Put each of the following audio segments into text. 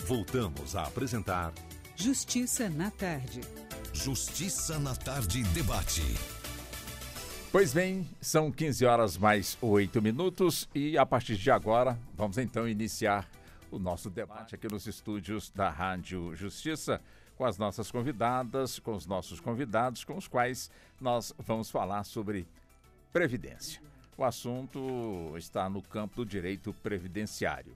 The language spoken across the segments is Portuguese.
Voltamos a apresentar Justiça na Tarde. Justiça na Tarde Debate. Pois bem, são 15 horas mais 8 minutos e a partir de agora vamos então iniciar o nosso debate aqui nos estúdios da Rádio Justiça com as nossas convidadas, com os nossos convidados, com os quais nós vamos falar sobre previdência. O assunto está no campo do direito previdenciário.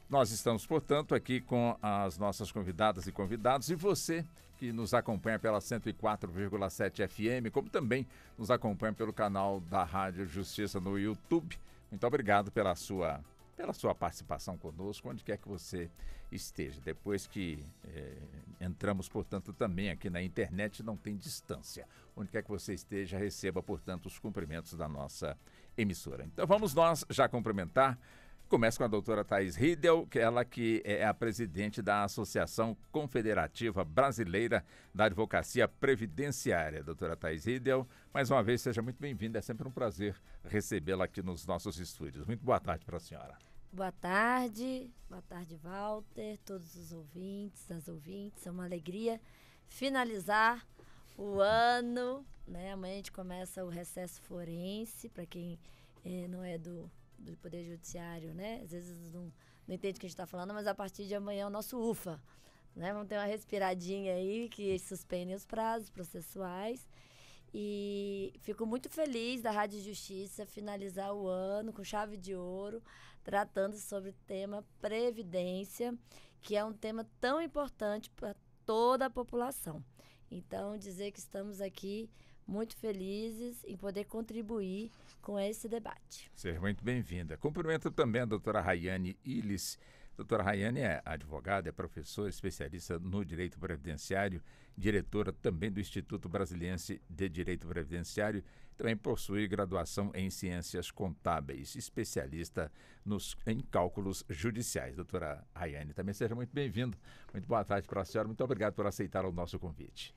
Nós estamos, portanto, aqui com as nossas convidadas e convidados e você que nos acompanha pela 104,7 FM, como também nos acompanha pelo canal da Rádio Justiça no YouTube. Muito obrigado pela sua participação conosco, onde quer que você esteja. Depois que entramos, portanto, também aqui na internet, não tem distância. Onde quer que você esteja, receba, portanto, os cumprimentos da nossa emissora. Então vamos nós já cumprimentar. Começa com a doutora Thaís Riedel, ela que é a presidente da Associação Confederativa Brasileira da Advocacia Previdenciária. Doutora Thaís Riedel, mais uma vez, seja muito bem-vinda. É sempre um prazer recebê-la aqui nos nossos estúdios. Muito boa tarde para a senhora. Boa tarde, Walter, todos os ouvintes, as ouvintes. É uma alegria finalizar o ano, né? Amanhã a gente começa o recesso forense, para quem não é do Poder Judiciário, né? Às vezes não entende o que a gente está falando, mas a partir de amanhã é o nosso UFA, né? Vamos ter uma respiradinha aí que suspende os prazos processuais. E fico muito feliz da Rádio Justiça finalizar o ano com chave de ouro, tratando sobre o tema Previdência, que é um tema tão importante para toda a população. Então, dizer que estamos aqui muito felizes em poder contribuir com esse debate. Seja muito bem-vinda. Cumprimento também a doutora Rayane Illes. Doutora Rayane é advogada, é professora, especialista no direito previdenciário, diretora também do Instituto Brasiliense de Direito Previdenciário, também possui graduação em Ciências Contábeis, especialista em cálculos judiciais. Doutora Rayane, também seja muito bem-vinda. Muito boa tarde para a senhora, muito obrigado por aceitar o nosso convite.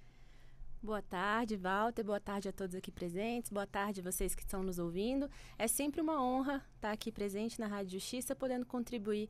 Boa tarde, Walter. Boa tarde a todos aqui presentes. Boa tarde a vocês que estão nos ouvindo. É sempre uma honra estar aqui presente na Rádio Justiça, podendo contribuir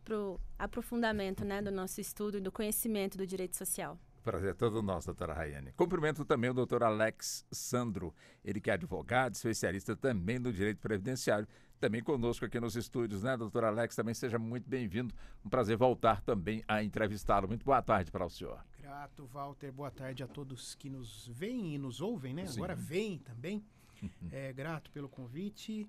para o aprofundamento, né, do nosso estudo e do conhecimento do direito social. Prazer é todo nosso, doutora Rayane. Cumprimento também o doutor Alex Sandro, ele que é advogado, especialista também no direito previdenciário, também conosco aqui nos estúdios, né, doutor Alex? Também seja muito bem-vindo. Um prazer voltar também a entrevistá-lo. Muito boa tarde para o senhor. Grato, Walter. Boa tarde a todos que nos veem e nos ouvem, né? Sim. Agora veem também. Grato pelo convite.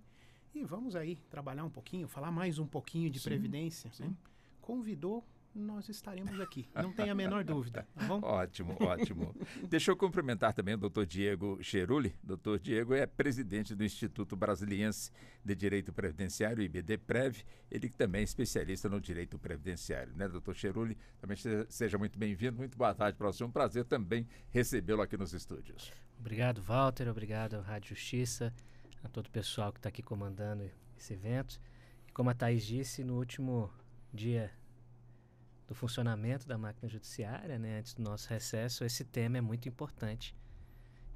E vamos aí trabalhar um pouquinho, falar mais um pouquinho de previdência. Né? Convidou, nós estaremos aqui. Não tem a menor dúvida. Tá bom? Ótimo, ótimo. Deixa eu cumprimentar também o doutor Diego Cheruli. Doutor Diego é presidente do Instituto Brasiliense de Direito Previdenciário, IBDPrev, ele que também é especialista no direito previdenciário, né, doutor Cheruli? Também seja muito bem-vindo, muito boa tarde para você, um prazer também recebê-lo aqui nos estúdios. Obrigado, Walter, obrigado à Rádio Justiça, a todo o pessoal que está aqui comandando esse evento. E como a Thaís disse, no último dia do funcionamento da máquina judiciária, né, antes do nosso recesso, esse tema é muito importante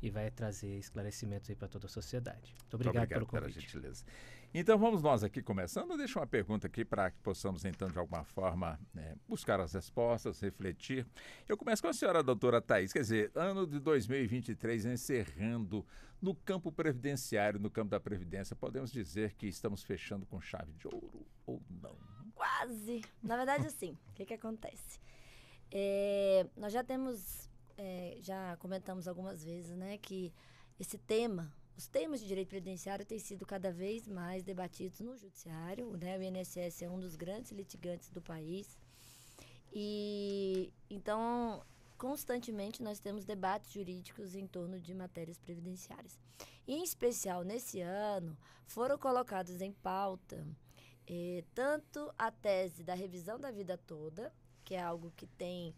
e vai trazer esclarecimentos aí para toda a sociedade. Muito obrigado pelo convite. Pela gentileza. Então vamos nós aqui começando. Deixa uma pergunta aqui para que possamos então de alguma forma buscar as respostas, refletir. Eu começo com a senhora, doutora Thaís. Quer dizer, ano de 2023 encerrando no campo previdenciário, no campo da previdência, podemos dizer que estamos fechando com chave de ouro ou não? Quase. Na verdade, assim, o que acontece? Nós já temos, já comentamos algumas vezes, né, que esse tema, os temas de direito previdenciário têm sido cada vez mais debatidos no judiciário, né? O INSS é um dos grandes litigantes do país e, então, constantemente nós temos debates jurídicos em torno de matérias previdenciárias. E, em especial, nesse ano, foram colocados em pauta tanto a tese da revisão da vida toda, que é algo que tem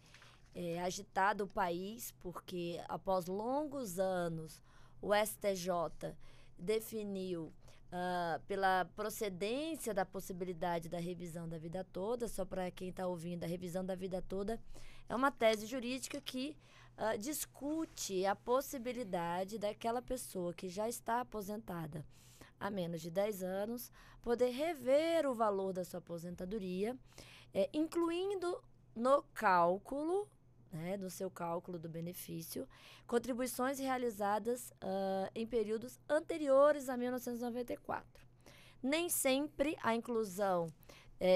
agitado o país, porque após longos anos o STJ definiu pela procedência da possibilidade da revisão da vida toda. Só para quem está ouvindo, a revisão da vida toda é uma tese jurídica que discute a possibilidade daquela pessoa que já está aposentada há menos de 10 anos poder rever o valor da sua aposentadoria, incluindo no cálculo, né, no seu cálculo do benefício, contribuições realizadas em períodos anteriores a 1994. Nem sempre a inclusão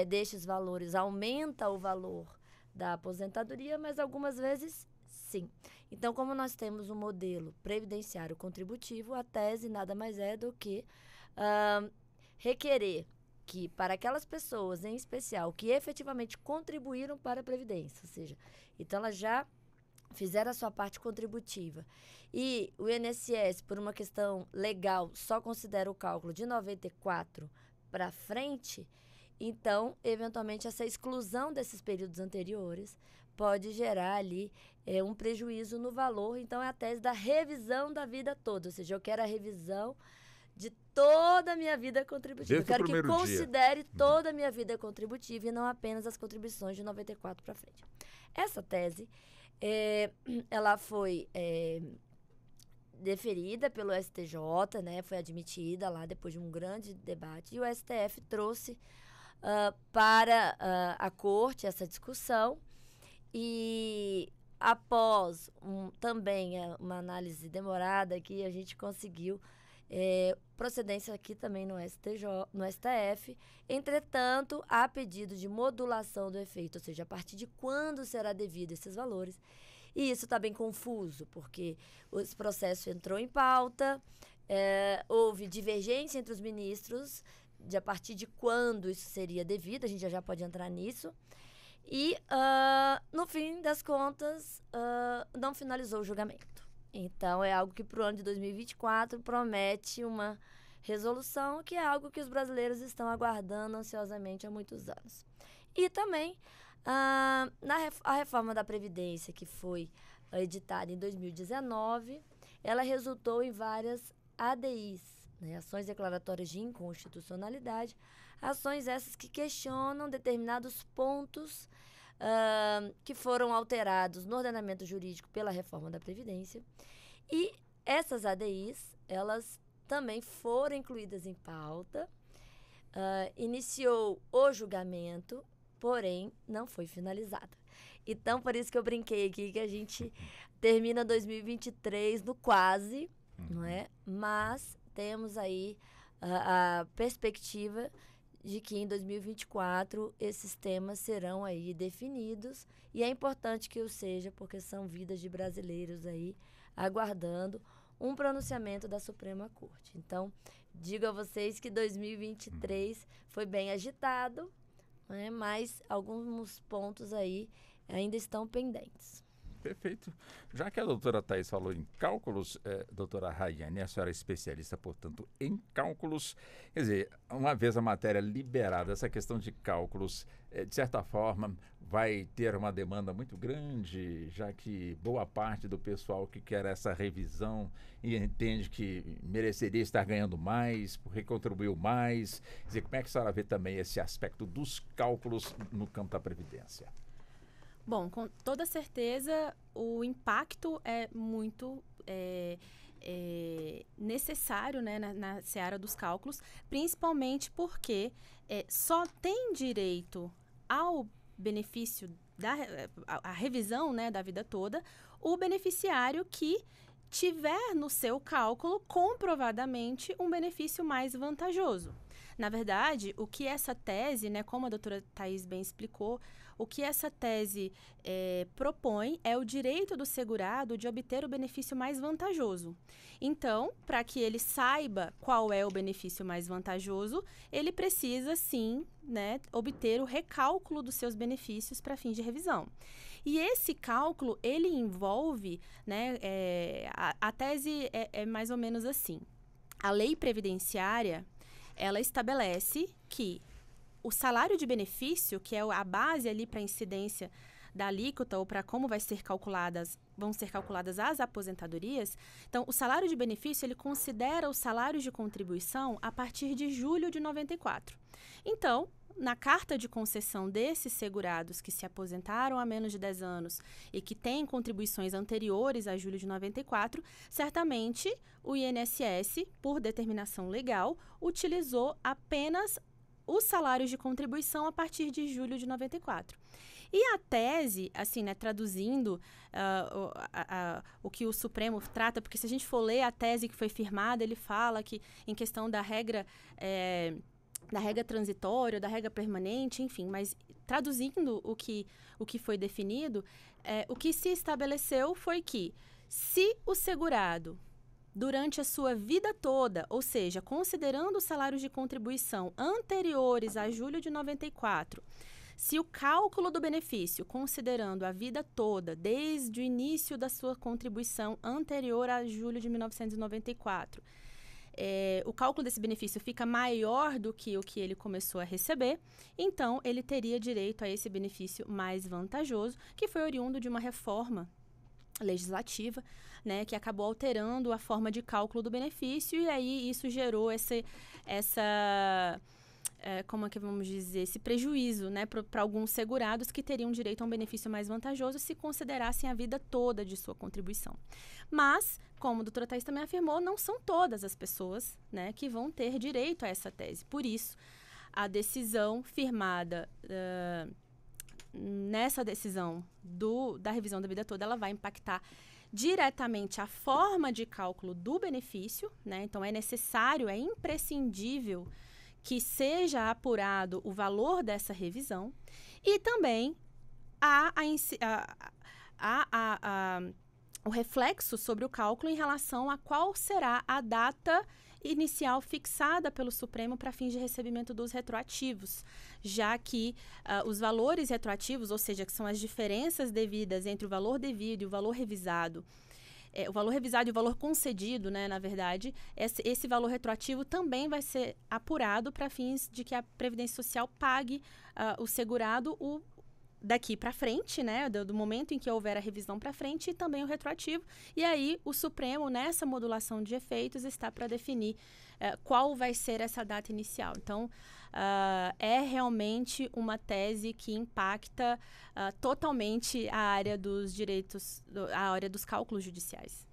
destes valores aumenta o valor da aposentadoria, mas algumas vezes sim. Então, como nós temos um modelo previdenciário contributivo, a tese nada mais é do que requerer que, para aquelas pessoas, em especial, que efetivamente contribuíram para a Previdência, ou seja, então elas já fizeram a sua parte contributiva, e o INSS, por uma questão legal, só considera o cálculo de 94 para frente, então, eventualmente, essa exclusão desses períodos anteriores pode gerar ali um prejuízo no valor. Então, é a tese da revisão da vida toda, ou seja, eu quero a revisão de toda a minha vida contributiva. Desde eu quero que dia. considere toda a minha vida contributiva e não apenas as contribuições de 94 para frente. Essa tese, ela foi deferida pelo STJ, né, foi admitida lá depois de um grande debate, e o STF trouxe para a corte essa discussão, e após também uma análise demorada aqui, a gente conseguiu procedência aqui também no STF. Entretanto, há pedido de modulação do efeito, ou seja, a partir de quando será devido esses valores. E isso está bem confuso, porque esse processo entrou em pauta, houve divergência entre os ministros de a partir de quando isso seria devido, a gente já pode entrar nisso. E, no fim das contas, não finalizou o julgamento. Então, é algo que para o ano de 2024 promete uma resolução, que é algo que os brasileiros estão aguardando ansiosamente há muitos anos. E também, a reforma da Previdência, que foi editada em 2019, ela resultou em várias ADIs, né, ações declaratórias de inconstitucionalidade, ações essas que questionam determinados pontos que foram alterados no ordenamento jurídico pela reforma da Previdência. E essas ADIs, elas também foram incluídas em pauta, iniciou o julgamento, porém não foi finalizada. Então, por isso que eu brinquei aqui que a gente termina 2023 no quase, não é? Mas temos aí a perspectiva de que em 2024 esses temas serão aí definidos, e é importante que o seja, porque são vidas de brasileiros aí aguardando um pronunciamento da Suprema Corte. Então, digo a vocês que 2023 foi bem agitado, né, mas alguns pontos aí ainda estão pendentes. Perfeito. Já que a doutora Thaís falou em cálculos, doutora Rayane, a senhora é especialista, portanto, em cálculos. Quer dizer, uma vez a matéria liberada, essa questão de cálculos, de certa forma, vai ter uma demanda muito grande, já que boa parte do pessoal que quer essa revisão e entende que mereceria estar ganhando mais, porque contribuiu mais. Quer dizer, como é que a senhora vê também esse aspecto dos cálculos no campo da Previdência? Bom, com toda certeza, o impacto é muito necessário, né, na seara dos cálculos, principalmente porque só tem direito ao benefício, a revisão, né, da vida toda, o beneficiário que tiver no seu cálculo comprovadamente um benefício mais vantajoso. Na verdade, o que essa tese, né, como a doutora Thaís bem explicou, o que essa tese propõe é o direito do segurado de obter o benefício mais vantajoso. Então, para que ele saiba qual é o benefício mais vantajoso, ele precisa, sim, né, obter o recálculo dos seus benefícios para fim de revisão. E esse cálculo, ele envolve, né, a tese é mais ou menos assim. A lei previdenciária, ela estabelece que o salário de benefício, que é a base ali para a incidência da alíquota ou para como vão ser calculadas as aposentadorias. Então, o salário de benefício, ele considera os salários de contribuição a partir de julho de 94. Então, na carta de concessão desses segurados que se aposentaram há menos de 10 anos e que têm contribuições anteriores a julho de 94, certamente o INSS, por determinação legal, utilizou apenas os salários de contribuição a partir de julho de 94. E a tese, assim, né, traduzindo o que o Supremo trata, porque se a gente for ler a tese que foi firmada, ele fala que em questão da regra transitória, da regra permanente, enfim, mas traduzindo o que foi definido, o que se estabeleceu foi que se o segurado, durante a sua vida toda, ou seja, considerando os salários de contribuição anteriores a julho de 94, se o cálculo do benefício, considerando a vida toda, desde o início da sua contribuição anterior a julho de 1994, o cálculo desse benefício fica maior do que o que ele começou a receber, então ele teria direito a esse benefício mais vantajoso, que foi oriundo de uma reforma legislativa, né, que acabou alterando a forma de cálculo do benefício, e aí isso gerou como é que vamos dizer, esse prejuízo, né, para alguns segurados que teriam direito a um benefício mais vantajoso se considerassem a vida toda de sua contribuição. Mas, como a doutora Thaís também afirmou, não são todas as pessoas, né, que vão ter direito a essa tese. Por isso, a decisão firmada nessa decisão da revisão da vida toda, ela vai impactar diretamente a forma de cálculo do benefício, né? Então, é necessário, é imprescindível que seja apurado o valor dessa revisão e também o reflexo sobre o cálculo em relação a qual será a data inicial fixada pelo Supremo para fins de recebimento dos retroativos, já que os valores retroativos, ou seja, que são as diferenças devidas entre o valor devido e o valor revisado, o valor revisado e o valor concedido, né, na verdade, esse valor retroativo também vai ser apurado para fins de que a Previdência Social pague o segurado daqui para frente, né, do momento em que houver a revisão para frente, e também o retroativo. E aí o Supremo, nessa modulação de efeitos, está para definir qual vai ser essa data inicial. Então, é realmente uma tese que impacta totalmente a área dos direitos, a área dos cálculos judiciais.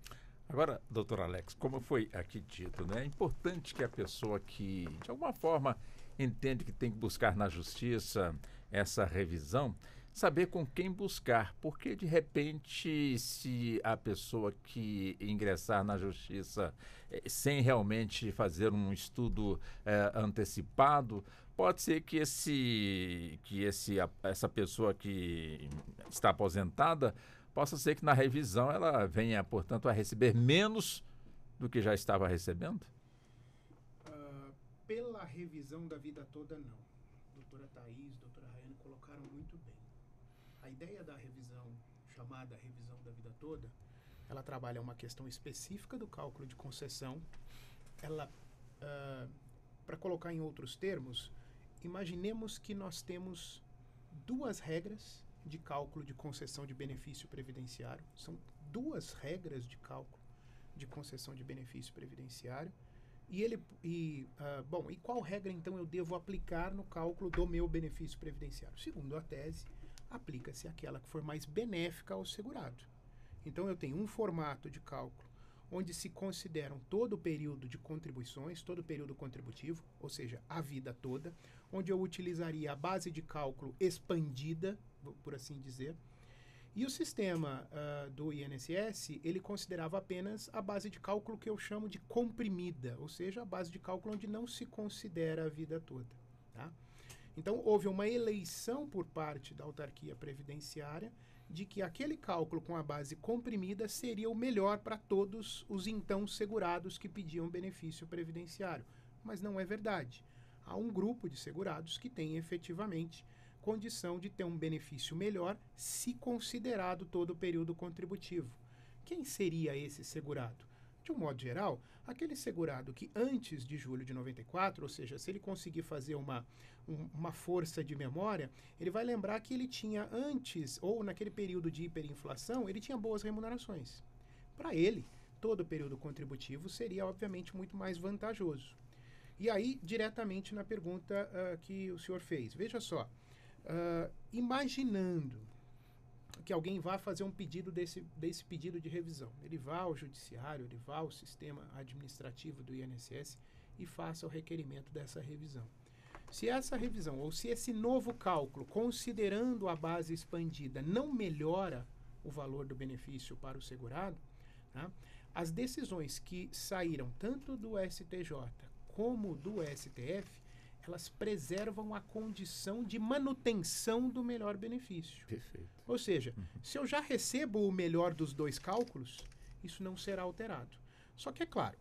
Agora, doutor Alex, como foi aqui dito, né, é importante que a pessoa que, de alguma forma, entende que tem que buscar na justiça essa revisão, saber com quem buscar, porque de repente, se a pessoa que ingressar na justiça sem realmente fazer um estudo antecipado, pode ser que essa pessoa que está aposentada, possa ser que na revisão ela venha, portanto, a receber menos do que já estava recebendo? Pela revisão da vida toda, não. Doutora Thaís, doutora Rayane colocaram muito bem. A ideia da revisão, chamada revisão da vida toda, ela trabalha uma questão específica do cálculo de concessão. Ela, para colocar em outros termos, imaginemos que nós temos duas regras de cálculo de concessão de benefício previdenciário. São duas regras de cálculo de concessão de benefício previdenciário. E qual regra, então, eu devo aplicar no cálculo do meu benefício previdenciário? Segundo a tese, aplica-se aquela que for mais benéfica ao segurado. Então, eu tenho um formato de cálculo onde se consideram todo o período de contribuições, todo o período contributivo, ou seja, a vida toda, onde eu utilizaria a base de cálculo expandida, por assim dizer. E o sistema do INSS, ele considerava apenas a base de cálculo que eu chamo de comprimida, ou seja, a base de cálculo onde não se considera a vida toda. Tá? Então, houve uma eleição por parte da autarquia previdenciária de que aquele cálculo com a base comprimida seria o melhor para todos os então segurados que pediam benefício previdenciário. Mas não é verdade. Há um grupo de segurados que tem efetivamente condição de ter um benefício melhor se considerado todo o período contributivo. Quem seria esse segurado? De um modo geral, aquele segurado que antes de julho de 94, ou seja, se ele conseguir fazer uma força de memória, ele vai lembrar que ele tinha antes, ou naquele período de hiperinflação, ele tinha boas remunerações. Para ele, todo o período contributivo seria, obviamente, muito mais vantajoso. E aí, diretamente na pergunta que o senhor fez. Veja só, imaginando que alguém vá fazer um pedido desse pedido de revisão. Ele vá ao judiciário, ele vá ao sistema administrativo do INSS e faça o requerimento dessa revisão. Se essa revisão, ou se esse novo cálculo, considerando a base expandida, não melhora o valor do benefício para o segurado, tá? As decisões que saíram tanto do STJ como do STF, elas preservam a condição de manutenção do melhor benefício. Perfeito. Ou seja, se eu já recebo o melhor dos dois cálculos, isso não será alterado. Só que, é claro,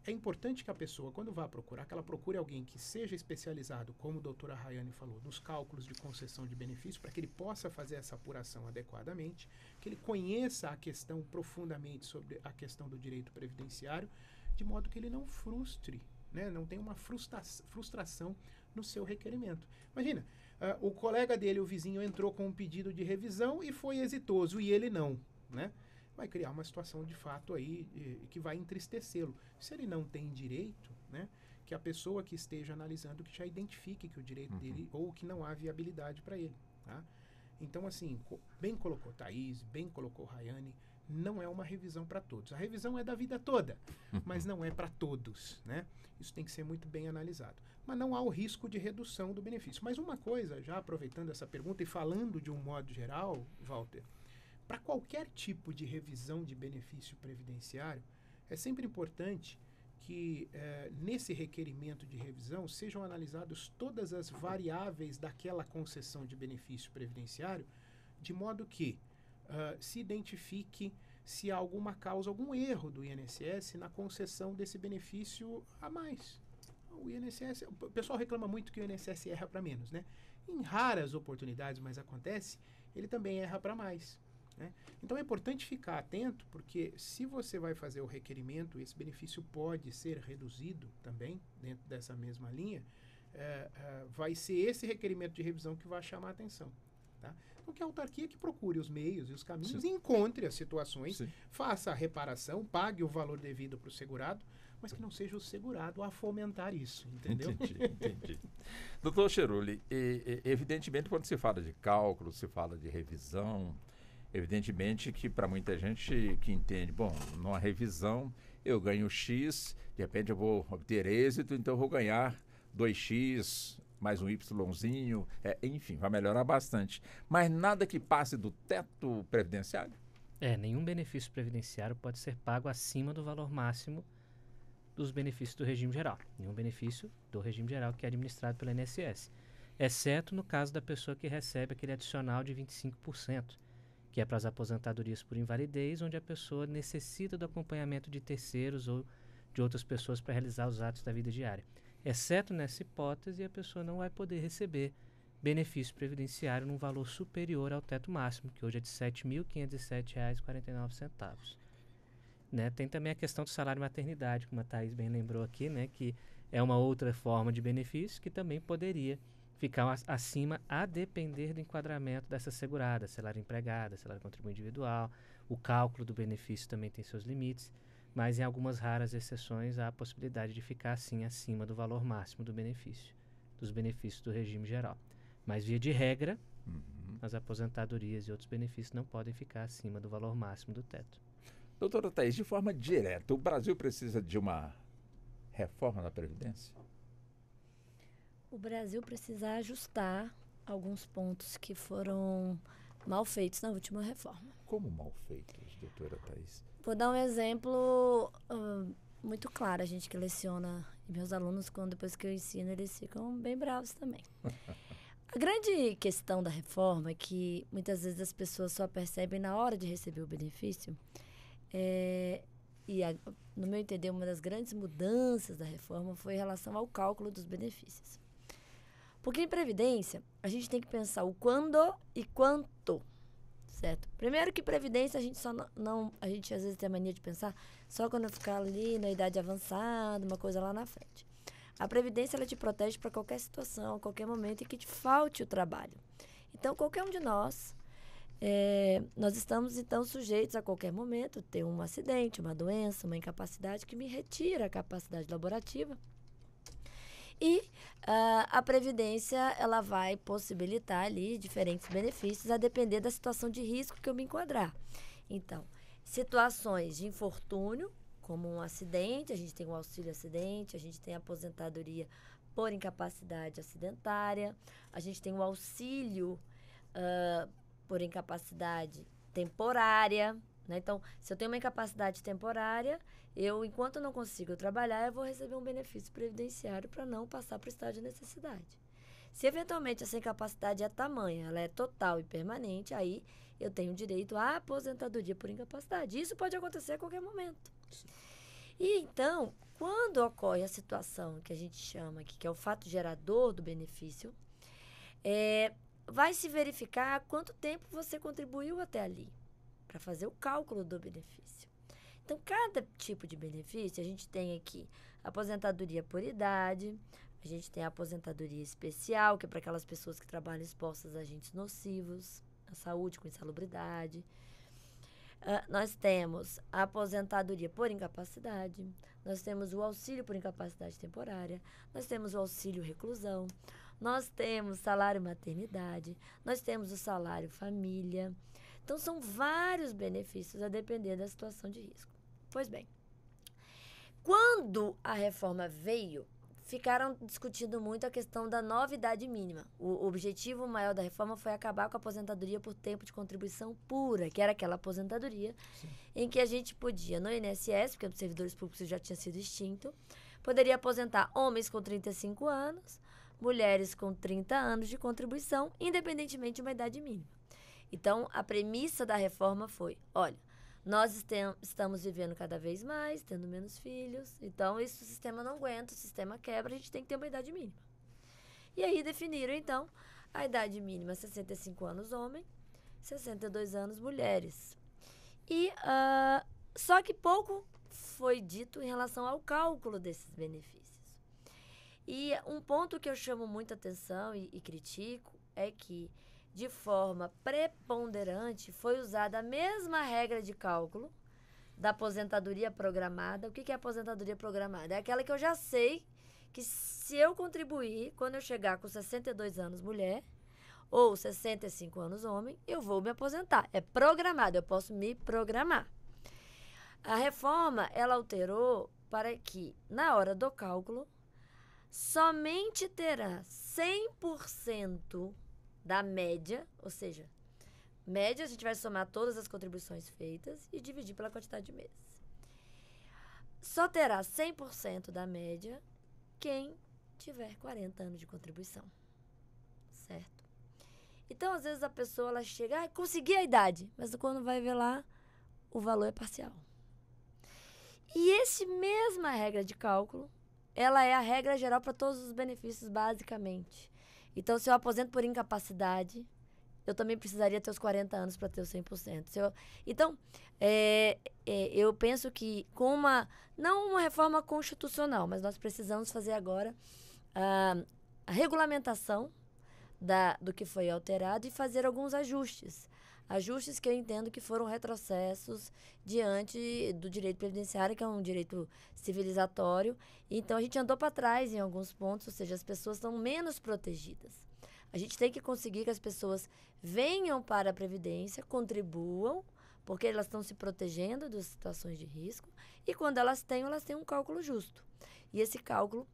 é importante que a pessoa, quando vá procurar, que ela procure alguém que seja especializado, como a doutora Rayane falou, nos cálculos de concessão de benefício, para que ele possa fazer essa apuração adequadamente, que ele conheça a questão profundamente sobre a questão do direito previdenciário, de modo que ele não frustre, né? Não tenha uma frustração no seu requerimento. Imagina, o colega dele, o vizinho, entrou com um pedido de revisão e foi exitoso, e ele não, né? Vai criar uma situação de fato aí que vai entristecê-lo. Se ele não tem direito, né, que a pessoa que esteja analisando que já identifique que o direito dele ou que não há viabilidade para ele. Tá? Então, assim, bem colocou Thaís, bem colocou Rayane, não é uma revisão para todos. A revisão é da vida toda, mas não é para todos. Né? Isso tem que ser muito bem analisado. Mas não há o risco de redução do benefício. Mas uma coisa, já aproveitando essa pergunta e falando de um modo geral, Walter, para qualquer tipo de revisão de benefício previdenciário, é sempre importante que nesse requerimento de revisão sejam analisadas todas as variáveis daquela concessão de benefício previdenciário, de modo que se identifique se há alguma causa, algum erro do INSS na concessão desse benefício a mais. O INSS, o pessoal reclama muito que o INSS erra para menos, né? Em raras oportunidades, mas acontece, ele também erra para mais. Né? Então é importante ficar atento, porque se você vai fazer o requerimento, esse benefício pode ser reduzido também, dentro dessa mesma linha, vai ser esse requerimento de revisão que vai chamar a atenção. Tá? Então que a autarquia que procure os meios e os caminhos, encontre as situações, faça a reparação, pague o valor devido para o segurado, mas que não seja o segurado a fomentar isso, entendeu? Entendi. Doutor Cheruli, evidentemente quando se fala de cálculo, se fala de revisão, evidentemente que para muita gente que entende, bom, numa revisão eu ganho X, de repente eu vou obter êxito, então eu vou ganhar 2X, mais um Yzinho, enfim, vai melhorar bastante. Mas nada que passe do teto previdenciário? Nenhum benefício previdenciário pode ser pago acima do valor máximo dos benefícios do regime geral. Nenhum benefício do regime geral que é administrado pelo INSS. Exceto no caso da pessoa que recebe aquele adicional de 25%. Que é para as aposentadorias por invalidez, onde a pessoa necessita do acompanhamento de terceiros ou de outras pessoas para realizar os atos da vida diária. Exceto nessa hipótese, a pessoa não vai poder receber benefício previdenciário num valor superior ao teto máximo, que hoje é de R$ 7.507,49. Né? Tem também a questão do salário maternidade, como a Thaís bem lembrou aqui, né? Que é uma outra forma de benefício que também poderia ficar acima a depender do enquadramento dessa segurada, salário empregada, salário contribuinte individual. O cálculo do benefício também tem seus limites, mas em algumas raras exceções há a possibilidade de ficar assim acima do valor máximo do benefício, dos benefícios do regime geral. Mas via de regra, as aposentadorias e outros benefícios não podem ficar acima do valor máximo do teto. Doutora Thaís, de forma direta, o Brasil precisa de uma reforma da Previdência? O Brasil precisa ajustar alguns pontos que foram mal feitos na última reforma. Como mal feitos, doutora Thaís? Vou dar um exemplo muito claro. A gente que leciona, e meus alunos, depois que eu ensino, eles ficam bem bravos também. A grande questão da reforma é que muitas vezes as pessoas só percebem na hora de receber o benefício. No meu entender, uma das grandes mudanças da reforma foi em relação ao cálculo dos benefícios. Porque em Previdência, a gente tem que pensar o quando e quanto, certo? Primeiro que Previdência, a gente a gente às vezes tem a mania de pensar só quando ficar ali na idade avançada, uma coisa lá na frente. A Previdência, ela te protege para qualquer situação, qualquer momento em que te falte o trabalho. Então, qualquer um de nós estamos, então, sujeitos a qualquer momento ter um acidente, uma doença, uma incapacidade que me retira a capacidade laborativa. E a Previdência, ela vai possibilitar ali diferentes benefícios a depender da situação de risco que eu me enquadrar. Então, situações de infortúnio, como um acidente, a gente tem o auxílio acidente, a gente tem a aposentadoria por incapacidade acidentária, a gente tem o auxílio por incapacidade temporária, né? Então, se eu tenho uma incapacidade temporária, enquanto eu não consigo trabalhar, eu vou receber um benefício previdenciário para não passar para o estado de necessidade. Se eventualmente essa incapacidade é tamanha, ela é total e permanente, aí eu tenho direito à aposentadoria por incapacidade. Isso pode acontecer a qualquer momento. Sim. E então, quando ocorre a situação que a gente chama aqui, que é o fato gerador do benefício, vai se verificar quanto tempo você contribuiu até ali, para fazer o cálculo do benefício. Então, cada tipo de benefício, a gente tem aqui aposentadoria por idade, a gente tem a aposentadoria especial, que é para aquelas pessoas que trabalham expostas a agentes nocivos, à saúde com insalubridade. Nós temos a aposentadoria por incapacidade, nós temos o auxílio por incapacidade temporária, nós temos o auxílio reclusão, nós temos salário maternidade, nós temos o salário família. Então, são vários benefícios a depender da situação de risco. Pois bem, quando a reforma veio, ficaram discutindo muito a questão da nova idade mínima. O objetivo maior da reforma foi acabar com a aposentadoria por tempo de contribuição pura, que era aquela aposentadoria em que a gente podia, no INSS, porque os servidores públicos já tinha sido extinto, poderia aposentar homens com 35 anos, mulheres com 30 anos de contribuição, independentemente de uma idade mínima. Então, a premissa da reforma foi, olha, nós estamos vivendo cada vez mais, tendo menos filhos, então isso o sistema não aguenta, o sistema quebra, a gente tem que ter uma idade mínima. E aí definiram, então, a idade mínima 65 anos homem, 62 anos mulheres. E só que pouco foi dito em relação ao cálculo desses benefícios. E um ponto que eu chamo muita atenção e critico é que, de forma preponderante, foi usada a mesma regra de cálculo da aposentadoria programada. O que é aposentadoria programada? É aquela que eu já sei que se eu contribuir, quando eu chegar com 62 anos mulher ou 65 anos homem, eu vou me aposentar. É programado, eu posso me programar. A reforma, ela alterou para que, na hora do cálculo, somente terá 100% da média, ou seja, média a gente vai somar todas as contribuições feitas e dividir pela quantidade de meses. Só terá 100% da média quem tiver 40 anos de contribuição, certo? Então, às vezes a pessoa ela chega, consegui a idade, mas quando vai ver lá, o valor é parcial. E essa mesma regra de cálculo, ela é a regra geral para todos os benefícios, basicamente. Então, se eu aposento por incapacidade, eu também precisaria ter os 40 anos para ter os 100%. Então, eu penso que com não uma reforma constitucional, mas nós precisamos fazer agora a regulamentação do que foi alterado e fazer alguns ajustes. Ajustes que eu entendo que foram retrocessos diante do direito previdenciário, que é um direito civilizatório. Então, a gente andou para trás em alguns pontos, ou seja, as pessoas estão menos protegidas. A gente tem que conseguir que as pessoas venham para a Previdência, contribuam, porque elas estão se protegendo das situações de risco, e quando elas têm um cálculo justo. E esse cálculo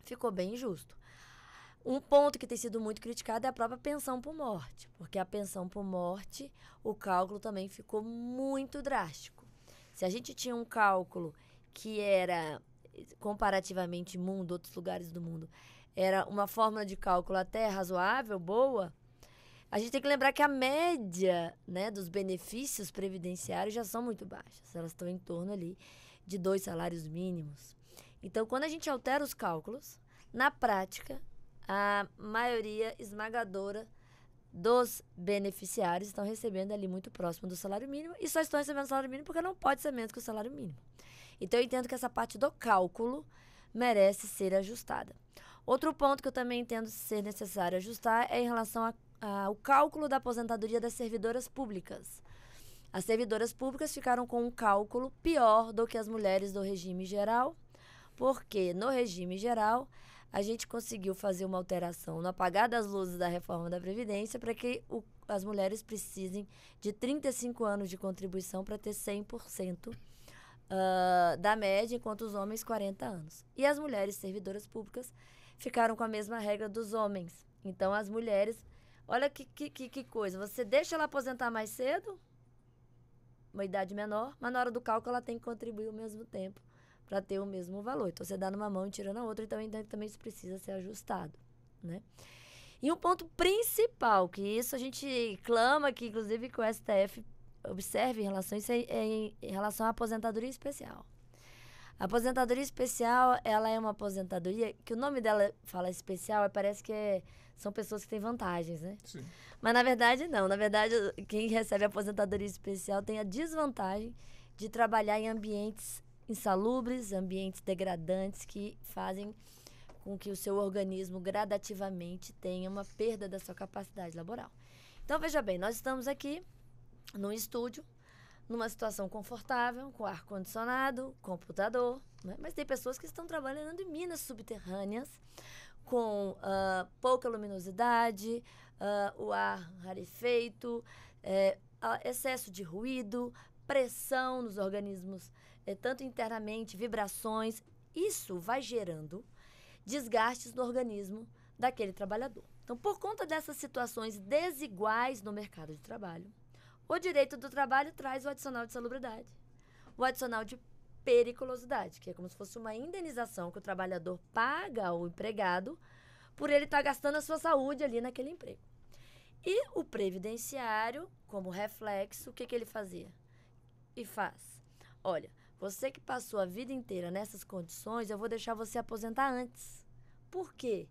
ficou bem justo. Um ponto que tem sido muito criticado é a própria pensão por morte, porque a pensão por morte, o cálculo também ficou muito drástico. Se a gente tinha um cálculo que era comparativamente outros lugares do mundo, era uma fórmula de cálculo até razoável, boa, a gente tem que lembrar que a média, né, dos benefícios previdenciários já são muito baixas. Elas estão em torno ali de 2 salários mínimos. Então, quando a gente altera os cálculos, na prática, a maioria esmagadora dos beneficiários estão recebendo ali muito próximo do salário mínimo e só estão recebendo o salário mínimo porque não pode ser menos que o salário mínimo. Então, eu entendo que essa parte do cálculo merece ser ajustada. Outro ponto que eu também entendo ser necessário ajustar é em relação ao cálculo da aposentadoria das servidoras públicas. As servidoras públicas ficaram com um cálculo pior do que as mulheres do regime geral, porque no regime geral a gente conseguiu fazer uma alteração no apagar das luzes da reforma da Previdência para que as mulheres precisem de 35 anos de contribuição para ter 100% da média, enquanto os homens 40 anos. E as mulheres servidoras públicas ficaram com a mesma regra dos homens. Então, as mulheres, olha que coisa, você deixa ela aposentar mais cedo, uma idade menor, mas na hora do cálculo ela tem que contribuir ao mesmo tempo para ter o mesmo valor. Então, você dá numa mão e tira na outra, então também isso precisa ser ajustado, né? E um ponto principal, que isso a gente clama, que inclusive que o STF observe em relação a isso, em relação à aposentadoria especial. A aposentadoria especial, ela é uma aposentadoria que o nome dela fala especial, parece que são pessoas que têm vantagens, né? Sim. Mas na verdade não. Na verdade, quem recebe a aposentadoria especial tem a desvantagem de trabalhar em ambientes insalubres, ambientes degradantes que fazem com que o seu organismo gradativamente tenha uma perda da sua capacidade laboral. Então, veja bem, nós estamos aqui num estúdio, numa situação confortável, com ar-condicionado, computador, né? Mas tem pessoas que estão trabalhando em minas subterrâneas, com pouca luminosidade, o ar rarefeito, excesso de ruído, pressão nos organismos, tanto internamente, vibrações. Isso vai gerando desgastes no organismo daquele trabalhador. Então, por conta dessas situações desiguais no mercado de trabalho, o direito do trabalho traz o adicional de salubridade, o adicional de periculosidade, que é como se fosse uma indenização que o trabalhador paga ao empregado por ele estar gastando a sua saúde ali naquele emprego. E o previdenciário, como reflexo, o que ele fazia? E faz. Olha, você que passou a vida inteira nessas condições, eu vou deixar você aposentar antes. Por quê?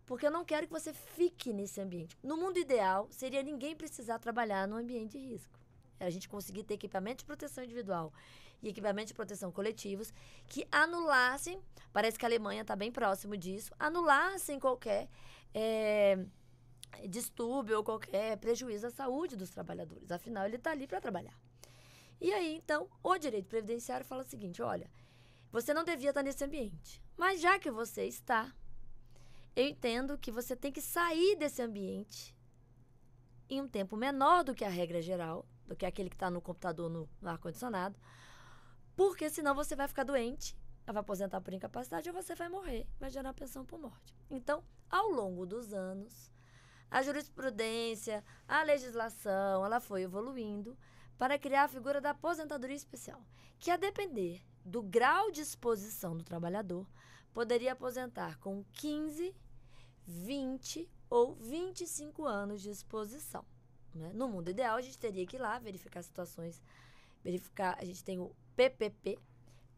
Porque eu não quero que você fique nesse ambiente. No mundo ideal, seria ninguém precisar trabalhar num ambiente de risco. A gente conseguir ter equipamento de proteção individual e equipamento de proteção coletivos que anulassem, parece que a Alemanha está bem próximo disso, anulassem qualquer distúrbio ou qualquer prejuízo à saúde dos trabalhadores. Afinal, ele está ali para trabalhar. E aí, então, o direito previdenciário fala o seguinte, olha, você não devia estar nesse ambiente, mas já que você está, eu entendo que você tem que sair desse ambiente em um tempo menor do que a regra geral, do que aquele que está no computador, no ar-condicionado, porque senão você vai ficar doente, vai aposentar por incapacidade ou você vai morrer, vai gerar pensão por morte. Então, ao longo dos anos, a jurisprudência, a legislação, ela foi evoluindo para criar a figura da aposentadoria especial, que a depender do grau de exposição do trabalhador, poderia aposentar com 15, 20 ou 25 anos de exposição, né? No mundo ideal, a gente teria que ir lá verificar situações, a gente tem o PPP,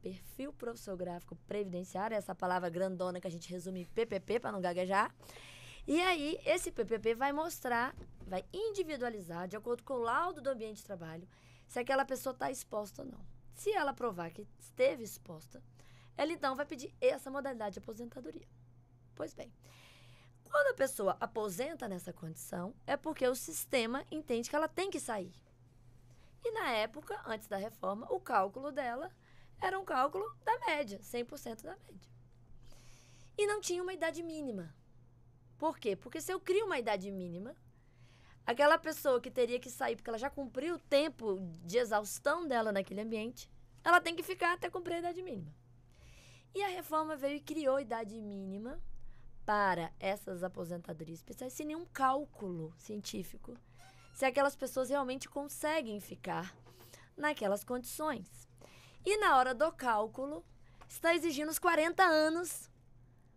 Perfil Profissiográfico Previdenciário, essa palavra grandona que a gente resume em PPP para não gaguejar. E aí, esse PPP vai mostrar, vai individualizar, de acordo com o laudo do ambiente de trabalho, se aquela pessoa está exposta ou não. Se ela provar que esteve exposta, ela então vai pedir essa modalidade de aposentadoria. Pois bem, quando a pessoa aposenta nessa condição, é porque o sistema entende que ela tem que sair. E na época, antes da reforma, o cálculo dela era um cálculo da média, 100% da média. E não tinha uma idade mínima. Por quê? Porque se eu crio uma idade mínima, aquela pessoa que teria que sair, porque ela já cumpriu o tempo de exaustão dela naquele ambiente, ela tem que ficar até cumprir a idade mínima. E a reforma veio e criou a idade mínima para essas aposentadorias especiais sem nenhum cálculo científico, se aquelas pessoas realmente conseguem ficar naquelas condições. E na hora do cálculo, está exigindo os 40 anos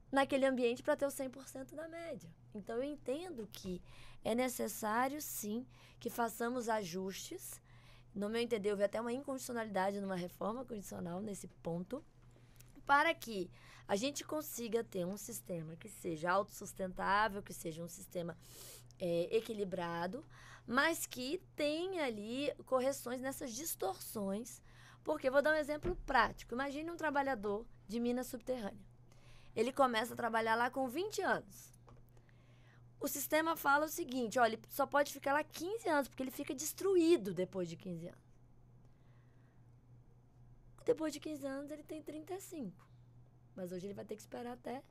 naquele ambiente para ter o 100% da média. Então, eu entendo que é necessário, sim, que façamos ajustes. No meu entender, houve até uma inconstitucionalidade numa reforma constitucional nesse ponto, para que a gente consiga ter um sistema que seja autossustentável, que seja um sistema equilibrado, mas que tenha ali correções nessas distorções. Porque, vou dar um exemplo prático. Imagine um trabalhador de mina subterrânea. Ele começa a trabalhar lá com 20 anos. O sistema fala o seguinte, olha, ele só pode ficar lá 15 anos, porque ele fica destruído depois de 15 anos. Depois de 15 anos, ele tem 35. Mas hoje ele vai ter que esperar até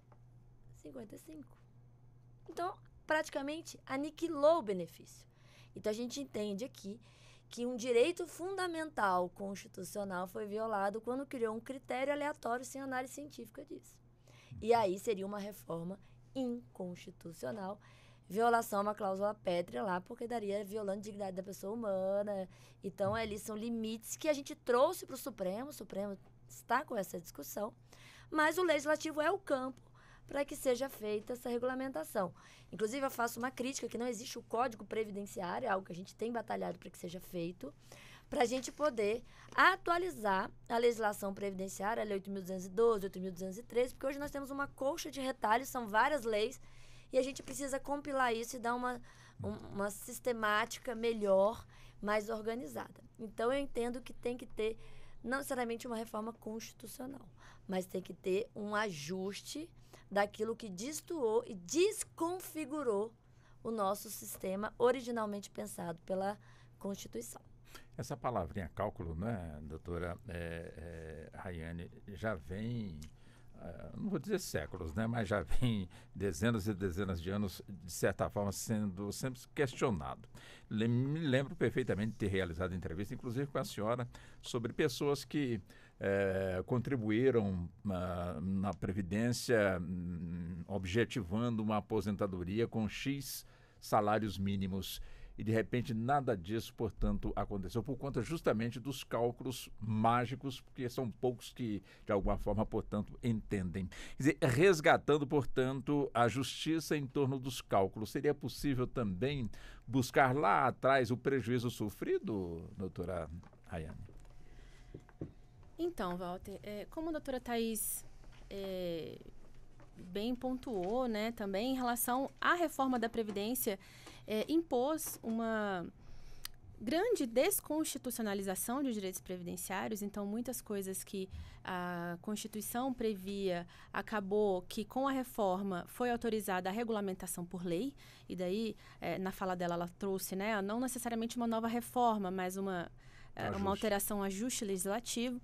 55. Então, praticamente, aniquilou o benefício. Então, a gente entende aqui que um direito fundamental constitucional foi violado quando criou um critério aleatório sem análise científica disso. E aí seria uma reforma inconstitucional, violação a uma cláusula pétrea lá, porque daria violando a dignidade da pessoa humana. Então, ali são limites que a gente trouxe para o Supremo está com essa discussão, mas o Legislativo é o campo para que seja feita essa regulamentação. Inclusive, eu faço uma crítica que não existe o Código Previdenciário, é algo que a gente tem batalhado para que seja feito, para a gente poder atualizar a legislação previdenciária, a Lei 8.212, 8.213, porque hoje nós temos uma colcha de retalhos, são várias leis, e a gente precisa compilar isso e dar uma sistemática melhor, mais organizada. Então, eu entendo que tem que ter, não necessariamente uma reforma constitucional, mas tem que ter um ajuste daquilo que destoou e desconfigurou o nosso sistema originalmente pensado pela Constituição. Essa palavrinha cálculo, né, doutora Rayane, já vem, não vou dizer séculos, né, mas já vem dezenas e dezenas de anos, de certa forma, sendo sempre questionado. Me lembro perfeitamente de ter realizado entrevista, inclusive com a senhora, sobre pessoas que contribuíram na Previdência, objetivando uma aposentadoria com X salários mínimos. E, de repente, nada disso, portanto, aconteceu por conta justamente dos cálculos mágicos, porque são poucos que, de alguma forma, portanto, entendem. Quer dizer, resgatando, portanto, a justiça em torno dos cálculos, seria possível também buscar lá atrás o prejuízo sofrido, doutora Rayane? Então, Walter, como a doutora Thaís bem pontuou, né, também em relação à reforma da Previdência, impôs uma grande desconstitucionalização de direitos previdenciários. Então, muitas coisas que a Constituição previa, acabou que com a reforma foi autorizada a regulamentação por lei, e daí, na fala dela, ela trouxe, né, não necessariamente uma nova reforma, mas uma alteração, ajuste legislativo.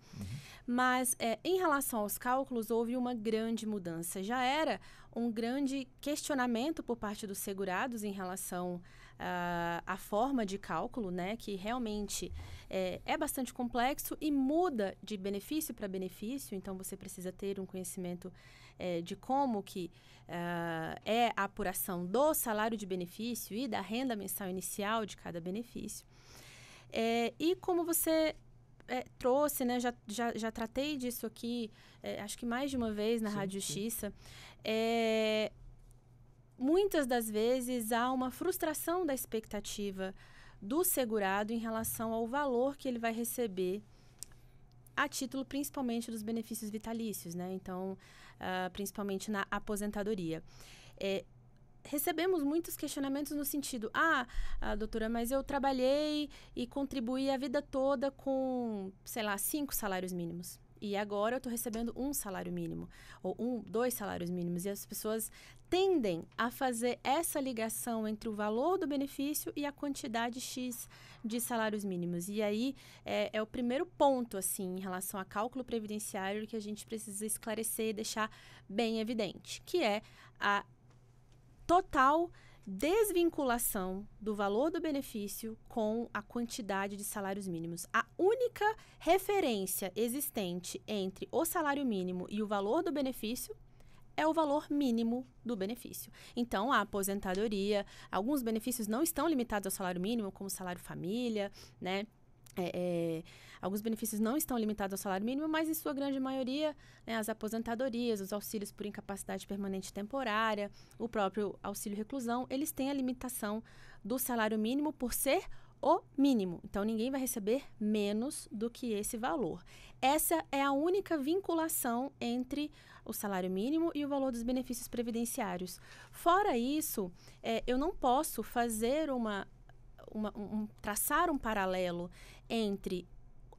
Mas, em relação aos cálculos, houve uma grande mudança. Já era um grande questionamento por parte dos segurados em relação à forma de cálculo, né, que realmente é bastante complexo e muda de benefício para benefício. Então, você precisa ter um conhecimento de como que é a apuração do salário de benefício e da renda mensal inicial de cada benefício. E como você trouxe, né, já tratei disso aqui, acho que mais de uma vez na Rádio Justiça, muitas das vezes há uma frustração da expectativa do segurado em relação ao valor que ele vai receber a título principalmente dos benefícios vitalícios, né? Então, principalmente na aposentadoria. Recebemos muitos questionamentos no sentido, doutora, mas eu trabalhei e contribuí a vida toda com, 5 salários mínimos. E agora eu estou recebendo 1 salário mínimo, ou 2 salários mínimos. E as pessoas tendem a fazer essa ligação entre o valor do benefício e a quantidade X de salários mínimos. E aí é o primeiro ponto, assim, em relação a cálculo previdenciário que a gente precisa esclarecer e deixar bem evidente, que é a total desvinculação do valor do benefício com a quantidade de salários mínimos. A única referência existente entre o salário mínimo e o valor do benefício é o valor mínimo do benefício. Então, a aposentadoria, alguns benefícios não estão limitados ao salário mínimo, como salário família, né? Alguns benefícios não estão limitados ao salário mínimo, mas em sua grande maioria, né, as aposentadorias, os auxílios por incapacidade permanente temporária, o próprio auxílio reclusão, eles têm a limitação do salário mínimo por ser o mínimo. Então, ninguém vai receber menos do que esse valor. Essa é a única vinculação entre o salário mínimo e o valor dos benefícios previdenciários. Fora isso, eu não posso fazer traçar um paralelo entre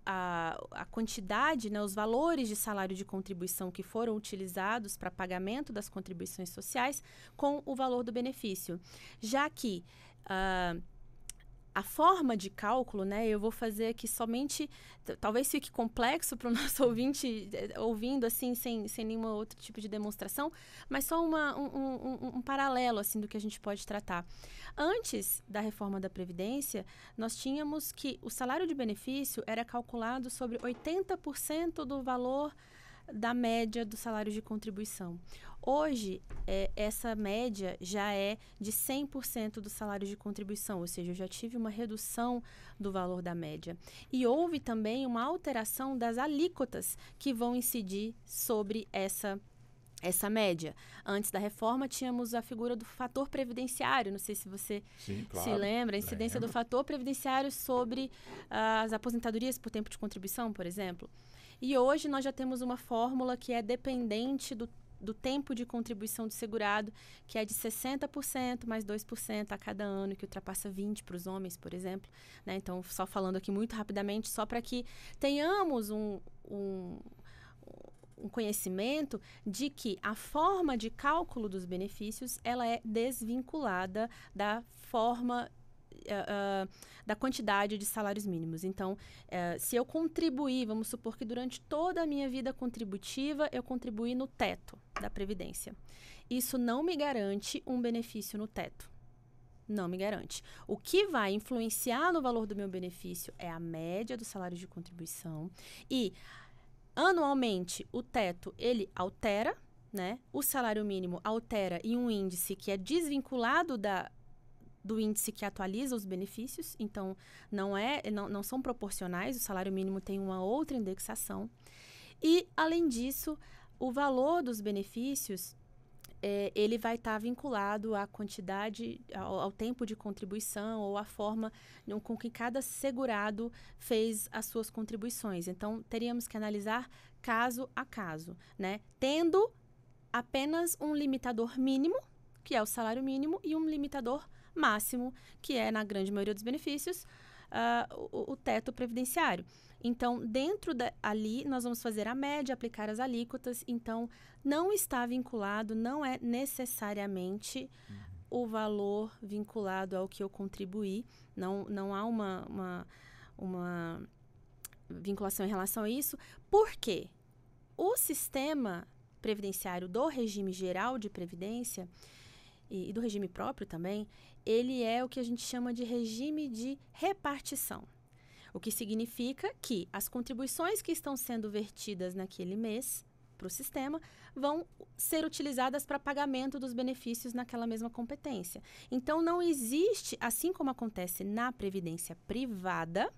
a quantidade, né, os valores de salário de contribuição que foram utilizados para pagamento das contribuições sociais com o valor do benefício, já que a forma de cálculo, né, eu vou fazer aqui somente, talvez fique complexo para o nosso ouvinte ouvindo assim, sem nenhum outro tipo de demonstração, mas só um paralelo assim, do que a gente pode tratar. Antes da reforma da Previdência, nós tínhamos que o salário de benefício era calculado sobre 80% do valor da média do salário de contribuição. Hoje, essa média já é de 100% do salário de contribuição, ou seja, eu já tive uma redução do valor da média. E houve também uma alteração das alíquotas que vão incidir sobre essa média. Antes da reforma, tínhamos a figura do fator previdenciário. Não sei se você Sim, claro, se lembra. A incidência do fator previdenciário sobre as aposentadorias por tempo de contribuição, por exemplo. E hoje nós já temos uma fórmula que é dependente do tempo de contribuição do segurado, que é de 60% mais 2% a cada ano, que ultrapassa 20% para os homens, por exemplo. Né? Então, só falando aqui muito rapidamente, só para que tenhamos um conhecimento de que a forma de cálculo dos benefícios ela é desvinculada da forma da quantidade de salários mínimos. Então, se eu contribuir, vamos supor que durante toda a minha vida contributiva eu contribuí no teto da Previdência. Isso não me garante um benefício no teto. Não me garante. O que vai influenciar no valor do meu benefício é a média do salário de contribuição e anualmente, o teto, ele altera, né? O salário mínimo altera em um índice que é desvinculado do índice que atualiza os benefícios. Então, não são proporcionais. O salário mínimo tem uma outra indexação. E, além disso, o valor dos benefícios, ele vai estar vinculado à quantidade, ao tempo de contribuição ou à forma com que cada segurado fez as suas contribuições. Então, teríamos que analisar caso a caso, né? Tendo apenas um limitador mínimo, que é o salário mínimo, e um limitador máximo, que é, na grande maioria dos benefícios, o teto previdenciário. Então, ali, nós vamos fazer a média, aplicar as alíquotas. Então, não está vinculado, não é necessariamente o valor vinculado ao que eu contribuí. Não há uma vinculação em relação a isso. Por quê? O sistema previdenciário do regime geral de previdência e do regime próprio também, ele é o que a gente chama de regime de repartição. O que significa que as contribuições que estão sendo vertidas naquele mês para o sistema vão ser utilizadas para pagamento dos benefícios naquela mesma competência. Então, não existe, assim como acontece na previdência privada,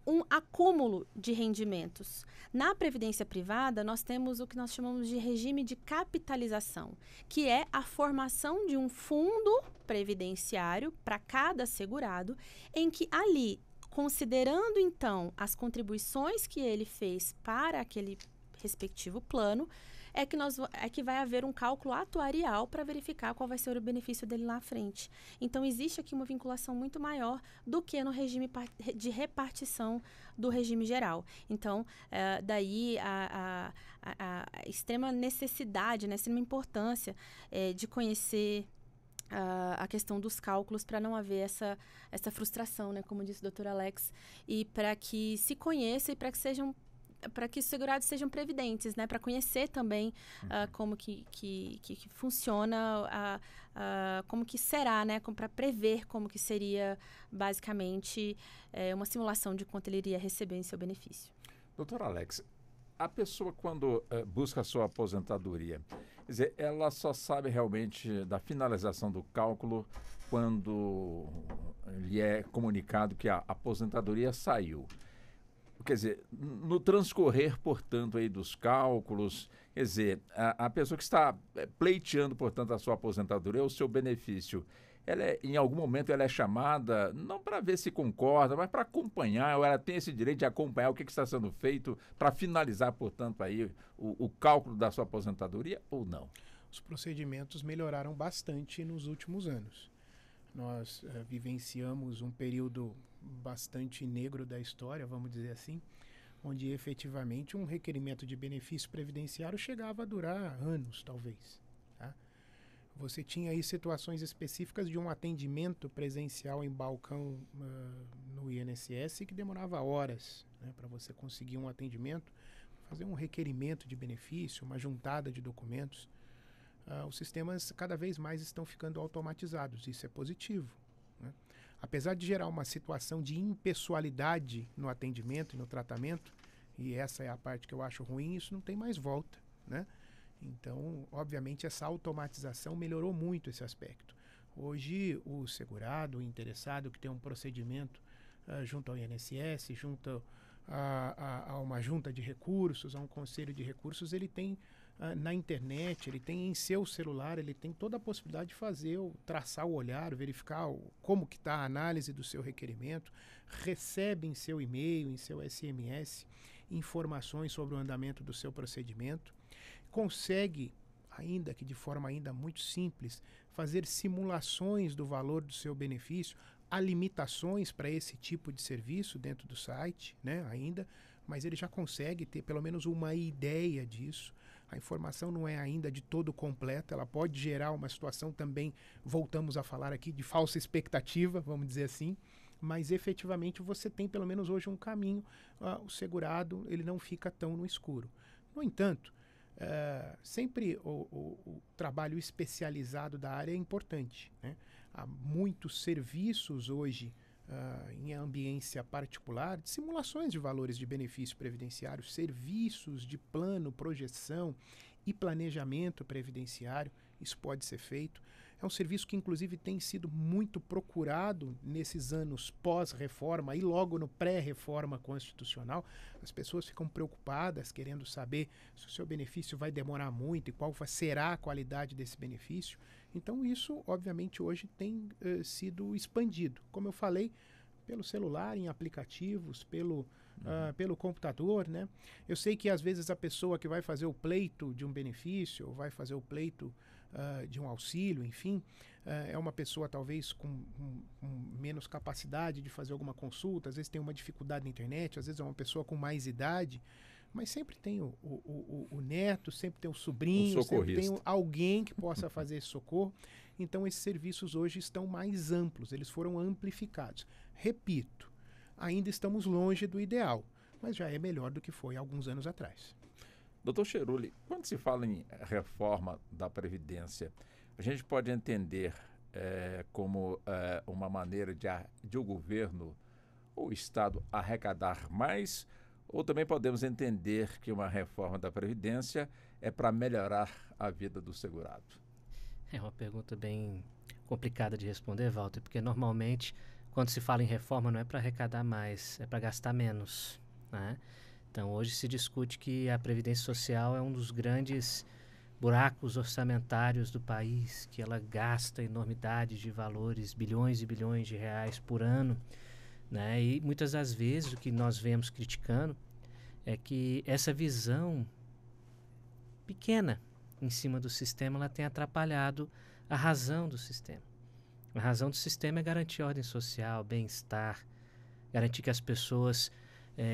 um acúmulo de rendimentos. Na previdência privada, nós temos o que nós chamamos de regime de capitalização, que é a formação de um fundo previdenciário para cada segurado, em que ali, considerando, então, as contribuições que ele fez para aquele respectivo plano, é que vai haver um cálculo atuarial para verificar qual vai ser o benefício dele lá à frente. Então, existe aqui uma vinculação muito maior do que no regime de repartição do regime geral. Então, daí a extrema necessidade, né, a extrema importância de conhecer a questão dos cálculos para não haver essa frustração, né, como disse o Dr. Alex, e para que se conheça e para que os segurados sejam previdentes, né, para conhecer também como que funciona, como que será, né, para prever como que seria basicamente uma simulação de quanto ele iria receber em seu benefício. Doutor Alex, a pessoa quando busca a sua aposentadoria, quer dizer, ela só sabe realmente da finalização do cálculo quando lhe é comunicado que a aposentadoria saiu. Quer dizer, no transcorrer, portanto, aí dos cálculos, quer dizer, a pessoa que está pleiteando, portanto, a sua aposentadoria, o seu benefício, em algum momento ela é chamada, não para ver se concorda, mas para acompanhar, ou ela tem esse direito de acompanhar o que está sendo feito para finalizar, portanto, aí o cálculo da sua aposentadoria ou não? Os procedimentos melhoraram bastante nos últimos anos. Nós vivenciamos um período bastante negro da história, vamos dizer assim, onde efetivamente um requerimento de benefício previdenciário chegava a durar anos, talvez. Tá? Você tinha aí situações específicas de um atendimento presencial em balcão no INSS que demorava horas, né, para você conseguir um atendimento, fazer um requerimento de benefício, uma juntada de documentos. Os sistemas cada vez mais estão ficando automatizados, isso é positivo, né? Apesar de gerar uma situação de impessoalidade no atendimento e no tratamento, e essa é a parte que eu acho ruim, isso não tem mais volta, né? Então, obviamente, essa automatização melhorou muito esse aspecto. Hoje, o segurado, o interessado que tem um procedimento junto ao INSS, junto a uma junta de recursos, a um conselho de recursos, ele tem na internet, ele tem em seu celular, ele tem toda a possibilidade de fazer, traçar o olhar, verificar como que está a análise do seu requerimento, recebe em seu e-mail, em seu SMS, informações sobre o andamento do seu procedimento, consegue, ainda que de forma ainda muito simples, fazer simulações do valor do seu benefício. Há limitações para esse tipo de serviço dentro do site, né, ainda, mas ele já consegue ter pelo menos uma ideia disso. A informação não é ainda de todo completa, ela pode gerar uma situação também, voltamos a falar aqui, de falsa expectativa, vamos dizer assim, mas efetivamente você tem pelo menos hoje um caminho, o segurado ele não fica tão no escuro. No entanto, sempre o trabalho especializado da área é importante, né? Há muitos serviços hoje em ambiência particular de simulações de valores de benefício previdenciário, serviços de plano, projeção e planejamento previdenciário, isso pode ser feito. É um serviço que inclusive tem sido muito procurado nesses anos pós-reforma e logo no pré-reforma constitucional. As pessoas ficam preocupadas, querendo saber se o seu benefício vai demorar muito e qual será a qualidade desse benefício. Então isso, obviamente, hoje tem sido expandido. Como eu falei, pelo celular, em aplicativos, pelo computador, né? Eu sei que às vezes a pessoa que vai fazer o pleito de um benefício, ou vai fazer o pleito de um auxílio, enfim, é uma pessoa talvez com menos capacidade de fazer alguma consulta, às vezes tem uma dificuldade na internet, às vezes é uma pessoa com mais idade, mas sempre tem o neto, sempre tem o sobrinho, sempre tem alguém que possa fazer esse socorro. Então esses serviços hoje estão mais amplos, eles foram amplificados. Repito, ainda estamos longe do ideal, mas já é melhor do que foi há alguns anos atrás. Doutor Cheruli, quando se fala em reforma da Previdência, a gente pode entender como uma maneira de o governo ou o Estado arrecadar mais, ou também podemos entender que uma reforma da Previdência é para melhorar a vida do segurado? É uma pergunta bem complicada de responder, Walter, porque normalmente quando se fala em reforma não é para arrecadar mais, é para gastar menos, né? Então, hoje se discute que a Previdência Social é um dos grandes buracos orçamentários do país, que ela gasta enormidades de valores, bilhões e bilhões de reais por ano, né? E muitas das vezes o que nós vemos criticando é que essa visão pequena em cima do sistema ela tem atrapalhado a razão do sistema. A razão do sistema é garantir ordem social, bem-estar, garantir que as pessoas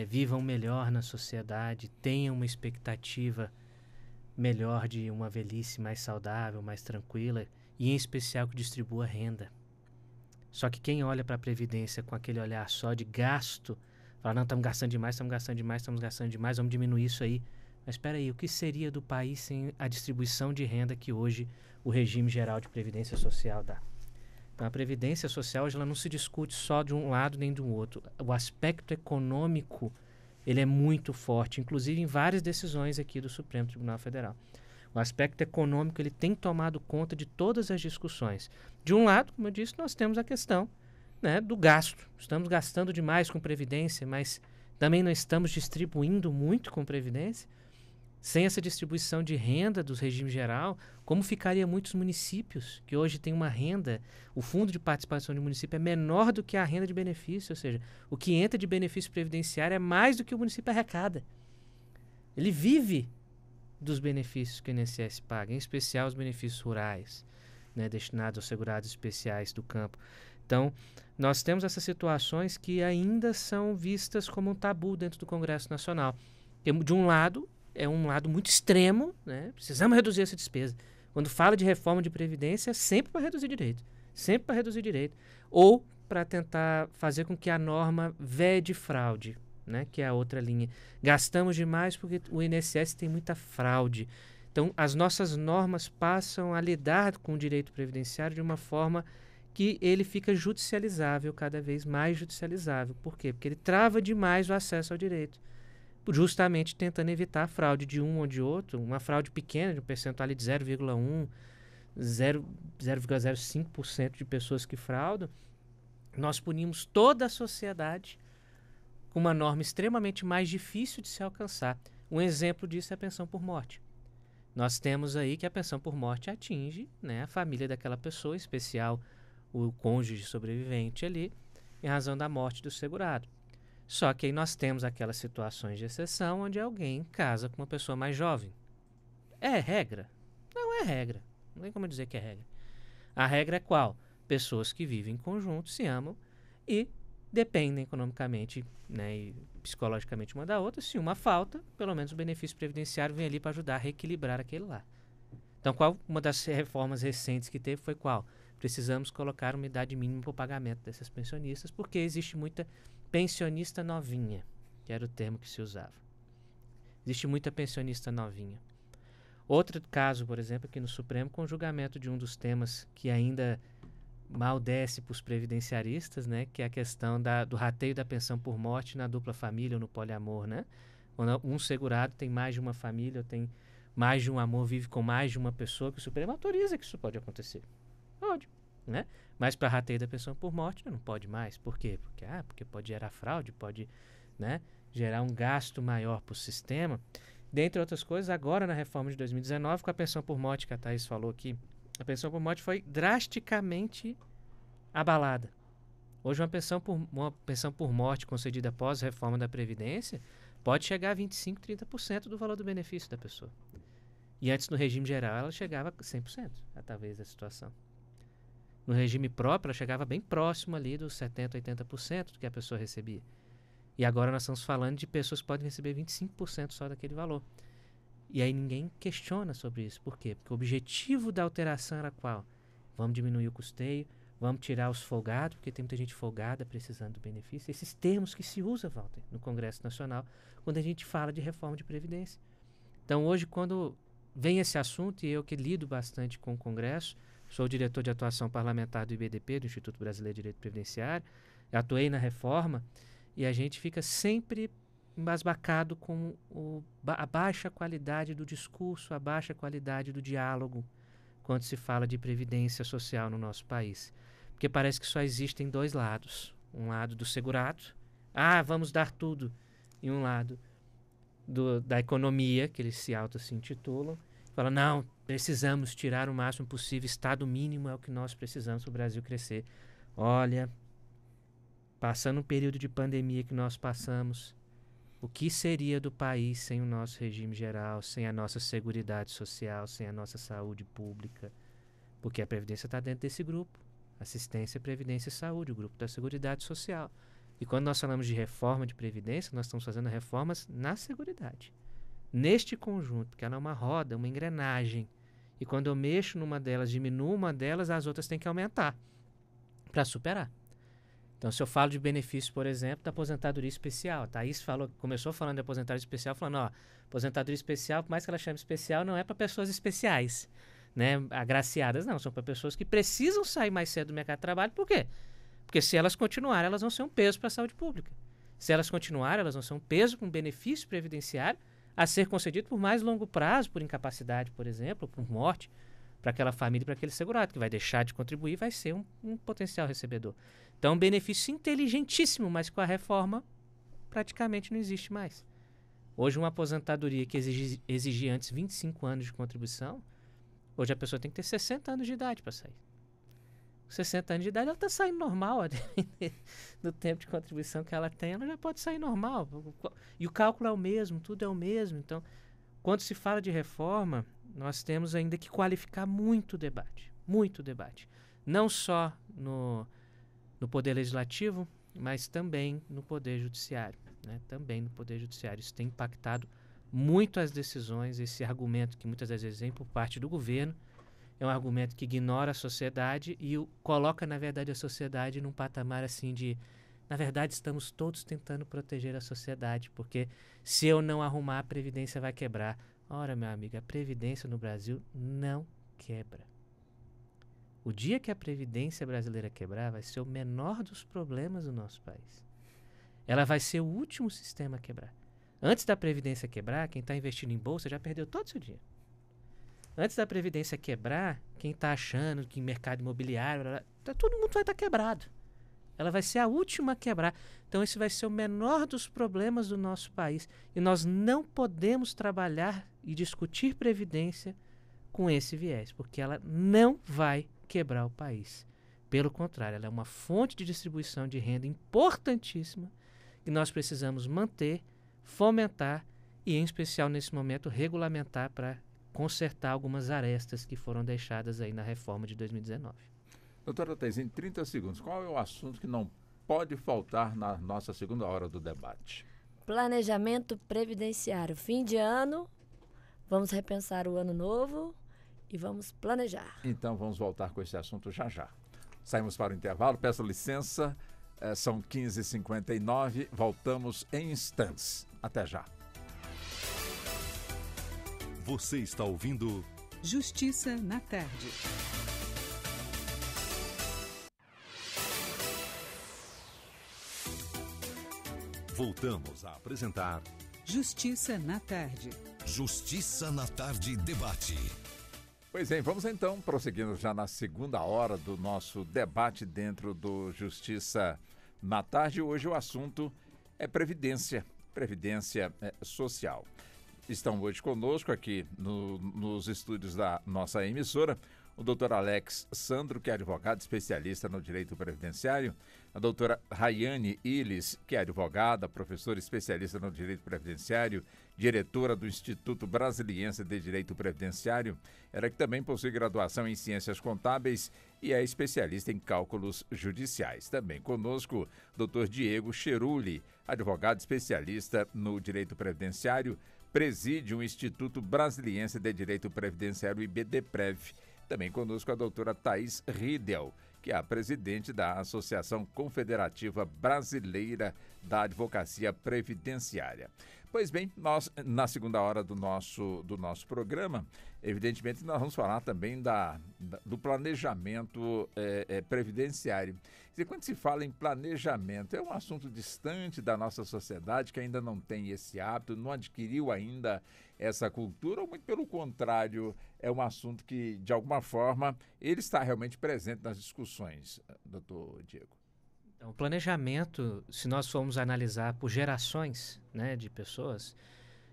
vivam melhor na sociedade, tenham uma expectativa melhor de uma velhice mais saudável, mais tranquila e, em especial, que distribua renda. Só que quem olha para a Previdência com aquele olhar só de gasto, fala, não, estamos gastando demais, estamos gastando demais, estamos gastando demais, vamos diminuir isso aí. Mas espera aí, o que seria do país sem a distribuição de renda que hoje o regime geral de Previdência Social dá? Então, a Previdência Social hoje, ela não se discute só de um lado nem do outro. O aspecto econômico ele é muito forte, inclusive em várias decisões aqui do Supremo Tribunal Federal. O aspecto econômico ele tem tomado conta de todas as discussões. De um lado, como eu disse, nós temos a questão, né, do gasto. Estamos gastando demais com Previdência, mas também não estamos distribuindo muito com Previdência. Sem essa distribuição de renda dos regimes geral, como ficaria muitos municípios que hoje têm uma renda, o fundo de participação de município é menor do que a renda de benefício, ou seja, o que entra de benefício previdenciário é mais do que o município arrecada. Ele vive dos benefícios que o INSS paga, em especial os benefícios rurais, né, destinados aos segurados especiais do campo. Então, nós temos essas situações que ainda são vistas como um tabu dentro do Congresso Nacional. De um lado, é um lado muito extremo, né? Precisamos reduzir essa despesa. Quando fala de reforma de Previdência, é sempre para reduzir direito. Sempre para reduzir direito. Ou para tentar fazer com que a norma vede fraude, né? Que é a outra linha. Gastamos demais porque o INSS tem muita fraude. Então, as nossas normas passam a lidar com o direito previdenciário de uma forma que ele fica judicializável, cada vez mais judicializável. Por quê? Porque ele trava demais o acesso ao direito. justamente tentando evitar a fraude de um ou de outro, uma fraude pequena, de um percentual ali de 0,1%, 0,05% de pessoas que fraudam. Nós punimos toda a sociedade com uma norma extremamente mais difícil de se alcançar. Um exemplo disso é a pensão por morte. Nós temos aí que a pensão por morte atinge, né, a família daquela pessoa, em especial o cônjuge sobrevivente ali, em razão da morte do segurado. Só que aí nós temos aquelas situações de exceção onde alguém casa com uma pessoa mais jovem. É regra? Não é regra. Não tem como dizer que é regra. A regra é qual? Pessoas que vivem em conjunto, se amam e dependem economicamente, né, e psicologicamente uma da outra. Se uma falta, pelo menos o benefício previdenciário vem ali para ajudar a reequilibrar aquele lá. Então, qual uma das reformas recentes que teve foi qual? Precisamos colocar uma idade mínima para o pagamento desses pensionistas, porque existe muita pensionista novinha, que era o termo que se usava. Existe muita pensionista novinha. Outro caso, por exemplo, aqui no Supremo, com o julgamento de um dos temas que ainda mal desce para os previdenciaristas, né, que é a questão do rateio da pensão por morte na dupla família ou no poliamor, né? Quando um segurado tem mais de uma família, ou tem mais de um amor, vive com mais de uma pessoa, que o Supremo autoriza que isso pode acontecer. Pode, né? Mas para rateio da pensão por morte não pode mais. Por quê? Porque pode gerar fraude, pode, né, gerar um gasto maior para o sistema. Dentre outras coisas, agora na reforma de 2019, com a pensão por morte que a Thaís falou aqui, a pensão por morte foi drasticamente abalada. Hoje uma pensão por morte concedida após a reforma da Previdência pode chegar a 25%, 30% do valor do benefício da pessoa. E antes, no regime geral, ela chegava a 100%, talvez, da situação. No regime próprio, ela chegava bem próximo ali dos 70%, 80% do que a pessoa recebia. E agora nós estamos falando de pessoas que podem receber 25% só daquele valor. E aí ninguém questiona sobre isso. Por quê? Porque o objetivo da alteração era qual? Vamos diminuir o custeio, vamos tirar os folgados, porque tem muita gente folgada precisando do benefício. Esses termos que se usa, Walter, no Congresso Nacional, quando a gente fala de reforma de Previdência. Então hoje, quando vem esse assunto, e eu que lido bastante com o Congresso, sou diretor de atuação parlamentar do IBDP, do Instituto Brasileiro de Direito Previdenciário, atuei na reforma, e a gente fica sempre embasbacado com a baixa qualidade do discurso, a baixa qualidade do diálogo quando se fala de previdência social no nosso país. Porque parece que só existem dois lados. Um lado do segurado, vamos dar tudo, e um lado da economia, que eles se intitulam, fala, não, precisamos tirar o máximo possível, Estado mínimo é o que nós precisamos para o Brasil crescer. Olha, passando um período de pandemia que nós passamos, o que seria do país sem o nosso regime geral, sem a nossa seguridade social, sem a nossa saúde pública? Porque a Previdência está dentro desse grupo. Assistência, Previdência e Saúde, o grupo da Seguridade Social. E quando nós falamos de reforma de Previdência, nós estamos fazendo reformas na Seguridade. Neste conjunto, porque ela é uma roda, uma engrenagem. E quando eu mexo numa delas, diminuo uma delas, as outras têm que aumentar para superar. Então, se eu falo de benefício, por exemplo, da aposentadoria especial, a Thaís começou falando de aposentadoria especial, falando, aposentadoria especial, por mais que ela chame especial, não é para pessoas especiais, né, agraciadas, não, são para pessoas que precisam sair mais cedo do mercado de trabalho. Por quê? Porque se elas continuarem, elas vão ser um peso para a saúde pública. Se elas continuarem, elas vão ser um peso com benefício previdenciário a ser concedido por mais longo prazo, por incapacidade, por exemplo, por morte, para aquela família e para aquele segurado, que vai deixar de contribuir, vai ser um potencial recebedor. Então, um benefício inteligentíssimo, mas com a reforma praticamente não existe mais. Hoje, uma aposentadoria que exigia antes 25 anos de contribuição, hoje a pessoa tem que ter 60 anos de idade para sair. Com 60 anos de idade, ela está saindo normal. Do tempo de contribuição que ela tem, ela já pode sair normal. E o cálculo é o mesmo, tudo é o mesmo. Então, quando se fala de reforma, nós temos ainda que qualificar muito o debate. Muito debate. Não só no Poder Legislativo, mas também no Poder Judiciário. Né? Também no Poder Judiciário. Isso tem impactado muito as decisões, esse argumento que muitas vezes vem por parte do governo, é um argumento que ignora a sociedade e coloca, na verdade, a sociedade num patamar assim de... Na verdade, estamos todos tentando proteger a sociedade, porque se eu não arrumar, a Previdência vai quebrar. Ora, meu amigo, a Previdência no Brasil não quebra. O dia que a Previdência brasileira quebrar, vai ser o menor dos problemas do nosso país. Ela vai ser o último sistema a quebrar. Antes da Previdência quebrar, quem está investindo em bolsa já perdeu todo o seu dinheiro. Antes da Previdência quebrar, quem está achando que em mercado imobiliário, todo mundo vai estar quebrado. Ela vai ser a última a quebrar. Então esse vai ser o menor dos problemas do nosso país. E nós não podemos trabalhar e discutir Previdência com esse viés, porque ela não vai quebrar o país. Pelo contrário, ela é uma fonte de distribuição de renda importantíssima que nós precisamos manter, fomentar e, em especial nesse momento, regulamentar para consertar algumas arestas que foram deixadas aí na reforma de 2019. Doutora Thais, em 30 segundos, qual é o assunto que não pode faltar na nossa segunda hora do debate? Planejamento previdenciário. Fim de ano, vamos repensar o ano novo e vamos planejar. Então vamos voltar com esse assunto já já. Saímos para o intervalo, peço licença, são 15h59, voltamos em instantes. Até já. Você está ouvindo Justiça na Tarde. Voltamos a apresentar Justiça na Tarde. Justiça na Tarde Debate. Pois bem, vamos então prosseguindo já na segunda hora do nosso debate dentro do Justiça na Tarde. Hoje o assunto é Previdência Social. Estão hoje conosco aqui nos estúdios da nossa emissora o doutor Alex Sandro, que é advogado especialista no direito previdenciário, a doutora Rayane Illes, que é advogada, professora especialista no direito previdenciário, diretora do Instituto Brasiliense de Direito Previdenciário, ela que também possui graduação em Ciências Contábeis e é especialista em cálculos judiciais. Também conosco, doutor Diego Cheruli, advogado especialista no direito previdenciário, preside o Instituto Brasiliense de Direito Previdenciário, IBDPrev. Também conosco a doutora Thais Riedel, que é a presidente da Associação Confederativa Brasileira da Advocacia Previdenciária. Pois bem, nós, na segunda hora do nosso programa, evidentemente, nós vamos falar também do planejamento previdenciário. E quando se fala em planejamento, é um assunto distante da nossa sociedade, que ainda não tem esse hábito, não adquiriu ainda essa cultura, ou muito pelo contrário, é um assunto que, de alguma forma, ele está realmente presente nas discussões, doutor Diego. Então, o planejamento, se nós formos analisar por gerações, né, de pessoas,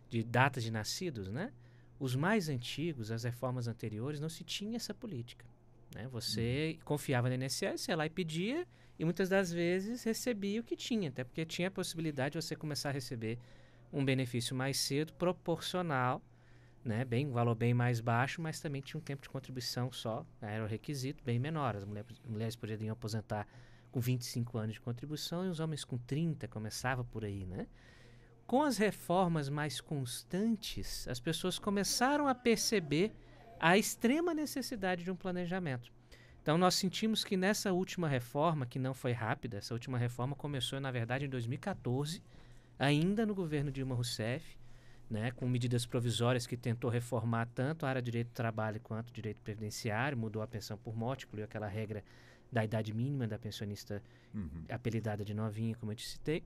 de datas de nascidos, né, os mais antigos, as reformas anteriores, não se tinha essa política. Né? Você confiava no INSS, ia lá e pedia, e muitas das vezes recebia o que tinha, até porque tinha a possibilidade de você começar a receber um benefício mais cedo, proporcional, né, um valor bem mais baixo, mas também tinha um tempo de contribuição só, né, era o requisito bem menor. As mulheres poderiam aposentar com 25 anos de contribuição e os homens com 30, começava por aí, né? Com as reformas mais constantes, as pessoas começaram a perceber a extrema necessidade de um planejamento. Então, nós sentimos que nessa última reforma, que não foi rápida, essa última reforma começou, na verdade, em 2014, ainda no governo Dilma Rousseff, né, com medidas provisórias que tentou reformar tanto a área de direito do trabalho quanto o direito previdenciário, mudou a pensão por morte, incluiu aquela regra da idade mínima da pensionista apelidada de novinha, como eu te citei,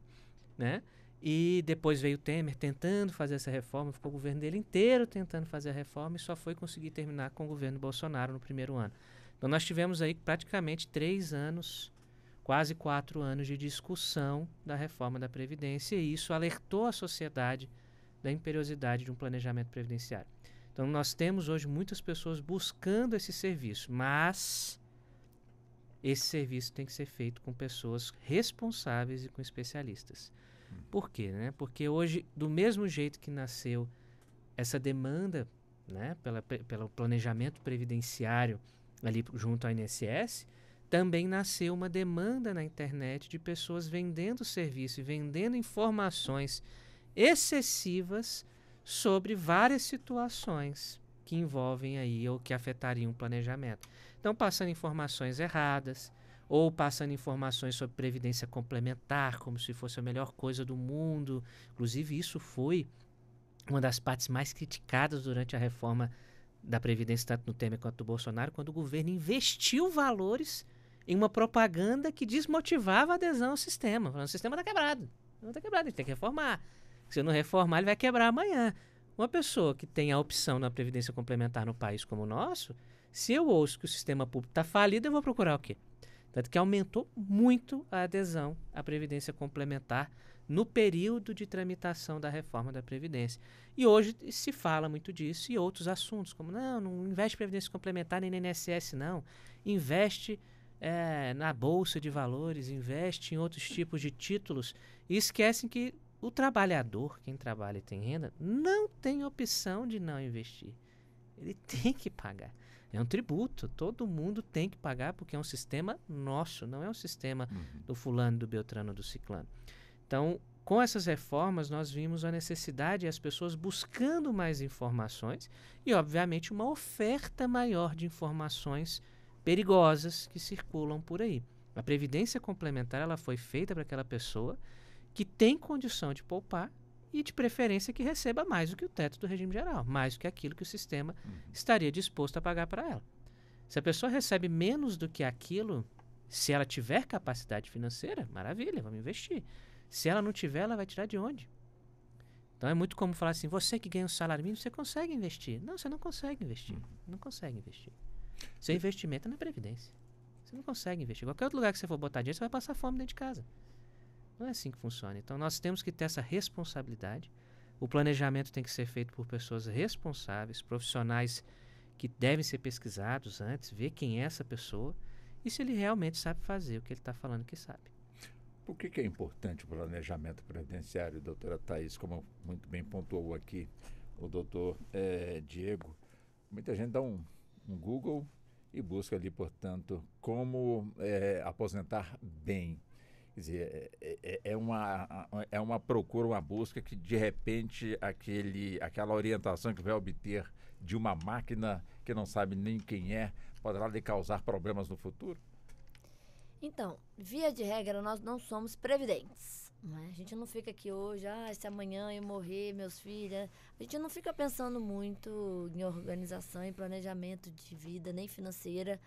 né? E depois veio o Temer tentando fazer essa reforma, ficou o governo dele inteiro tentando fazer a reforma e só foi conseguir terminar com o governo Bolsonaro no primeiro ano. Então nós tivemos aí praticamente 3 anos, quase 4 anos de discussão da reforma da Previdência e isso alertou a sociedade da imperiosidade de um planejamento previdenciário. Então nós temos hoje muitas pessoas buscando esse serviço, mas esse serviço tem que ser feito com pessoas responsáveis e com especialistas. Por quê? Né? Porque hoje, do mesmo jeito que nasceu essa demanda, né, pelo planejamento previdenciário ali junto ao INSS, também nasceu uma demanda na internet de pessoas vendendo serviço e vendendo informações excessivas sobre várias situações que envolvem aí ou que afetariam o planejamento. Então, passando informações erradas, ou passando informações sobre previdência complementar, como se fosse a melhor coisa do mundo. Inclusive, isso foi uma das partes mais criticadas durante a reforma da Previdência, tanto no Temer quanto do Bolsonaro, quando o governo investiu valores em uma propaganda que desmotivava a adesão ao sistema. Falando, o sistema está quebrado, não está quebrado, a gente tem que reformar. Se não reformar, ele vai quebrar amanhã. Uma pessoa que tem a opção na Previdência Complementar no país como o nosso, se eu ouço que o sistema público está falido, eu vou procurar o quê? Tanto que aumentou muito a adesão à Previdência Complementar no período de tramitação da reforma da Previdência. E hoje se fala muito disso e outros assuntos, como não investe em Previdência Complementar nem no INSS, não. Investe na Bolsa de Valores, investe em outros tipos de títulos e esquecem que o trabalhador, quem trabalha e tem renda, não tem opção de não investir. Ele tem que pagar. É um tributo, todo mundo tem que pagar porque é um sistema nosso, não é um sistema do fulano, do beltrano, do ciclano. Então, com essas reformas, nós vimos a necessidade e as pessoas buscando mais informações e, obviamente, uma oferta maior de informações perigosas que circulam por aí. A Previdência Complementar ela foi feita para aquela pessoa que tem condição de poupar e, de preferência, que receba mais do que o teto do regime geral, mais do que aquilo que o sistema estaria disposto a pagar para ela. Se a pessoa recebe menos do que aquilo, se ela tiver capacidade financeira, maravilha, vamos investir. Se ela não tiver, ela vai tirar de onde? Então é muito como falar assim, você que ganha um salário mínimo, você consegue investir. Não, você não consegue investir. Não consegue investir. Seu investimento é na Previdência. Você não consegue investir. Qualquer outro lugar que você for botar dinheiro, você vai passar fome dentro de casa. Não é assim que funciona. Então, nós temos que ter essa responsabilidade. O planejamento tem que ser feito por pessoas responsáveis, profissionais que devem ser pesquisados antes, ver quem é essa pessoa e se ele realmente sabe fazer o que ele está falando que sabe. Por que é importante o planejamento previdenciário, doutora Thaís, como muito bem pontuou aqui o doutor Diego? Muita gente dá um Google e busca ali, portanto, como aposentar bem. Quer dizer, é uma procura, uma busca que, de repente, aquela orientação que vai obter de uma máquina que não sabe nem quem poderá lhe causar problemas no futuro? Então, via de regra, nós não somos previdentes. Né? A gente não fica aqui hoje, se amanhã eu morrer, meus filhos... A gente não fica pensando muito em organização e planejamento de vida, nem financeira.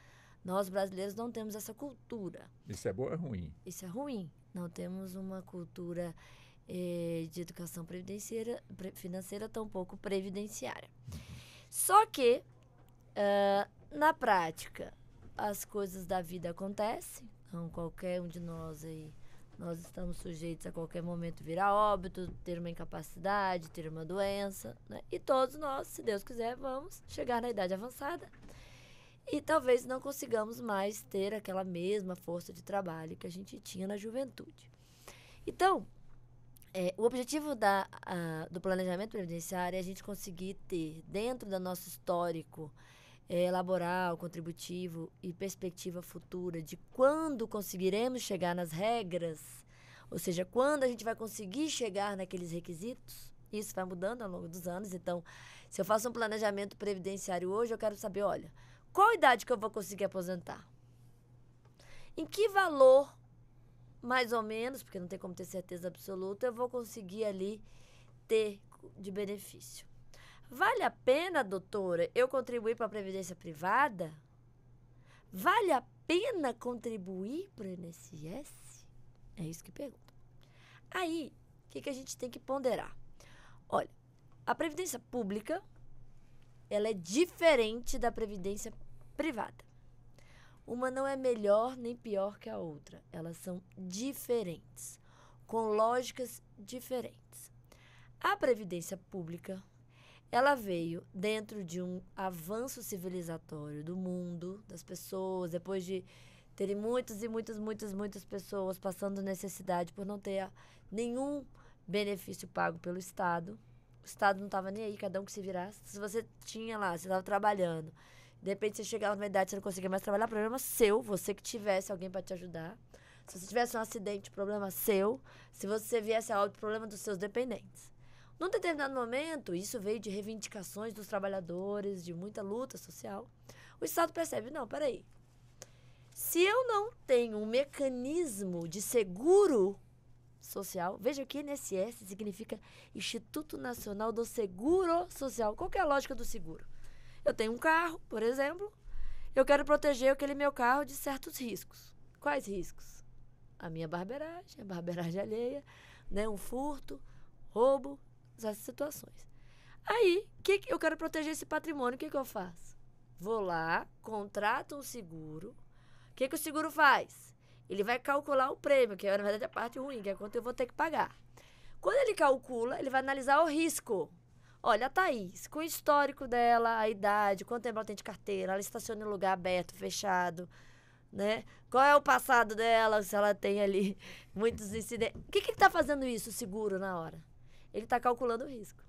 Nós, brasileiros, não temos essa cultura. Isso é bom ou é ruim? Isso é ruim. Não temos uma cultura de educação financeira, tampouco previdenciária. Só que, na prática, as coisas da vida acontecem. Então, qualquer um de nós aí, nós estamos sujeitos a qualquer momento vir a óbito, ter uma incapacidade, ter uma doença, né? E todos nós, se Deus quiser, vamos chegar na idade avançada. E talvez não consigamos mais ter aquela mesma força de trabalho que a gente tinha na juventude. Então, o objetivo do planejamento previdenciário é a gente conseguir ter, dentro do nosso histórico laboral, contributivo e perspectiva futura de quando conseguiremos chegar nas regras, ou seja, quando a gente vai conseguir chegar naqueles requisitos. Isso vai mudando ao longo dos anos. Então, se eu faço um planejamento previdenciário hoje, eu quero saber, olha, qual idade que eu vou conseguir aposentar? Em que valor, mais ou menos, porque não tem como ter certeza absoluta, eu vou conseguir ali ter de benefício? Vale a pena, doutora, eu contribuir para a Previdência Privada? Vale a pena contribuir para o INSS? É isso que pergunto. Aí, o que a gente tem que ponderar? Olha, a Previdência Pública, ela é diferente da Previdência Privada. Uma não é melhor nem pior que a outra. Elas são diferentes, com lógicas diferentes. A Previdência Pública, ela veio dentro de um avanço civilizatório do mundo, das pessoas, depois de terem muitas pessoas passando necessidade por não ter nenhum benefício pago pelo Estado. O Estado não estava nem aí, cada um que se virasse. Se você tinha lá, você estava trabalhando, de repente você chegava numa idade, você não conseguia mais trabalhar, problema seu, você que tivesse alguém para te ajudar. Se você tivesse um acidente, problema seu. Se você viesse a óbito, problema dos seus dependentes. Num determinado momento, isso veio de reivindicações dos trabalhadores, de muita luta social. O Estado percebe, não, peraí. Se eu não tenho um mecanismo de seguro social, veja que INSS significa Instituto Nacional do Seguro Social. Qual que é a lógica do seguro? Eu tenho um carro, por exemplo, eu quero proteger aquele meu carro de certos riscos. Quais riscos? A minha barbeiragem, a barbeiragem alheia, né, um furto, roubo, essas situações. Aí, eu quero proteger esse patrimônio, o que eu faço? Vou lá, contrato um seguro. O que o seguro faz? Ele vai calcular o prêmio, que é, na verdade, a parte ruim, que é quanto eu vou ter que pagar. Quando ele calcula, ele vai analisar o risco. Olha, a Thaís, com o histórico dela, a idade, quanto tempo ela tem de carteira, ela estaciona em lugar aberto, fechado, né? Qual é o passado dela, se ela tem ali muitos incidentes. O que ele está fazendo isso, o seguro, na hora? Ele está calculando o risco.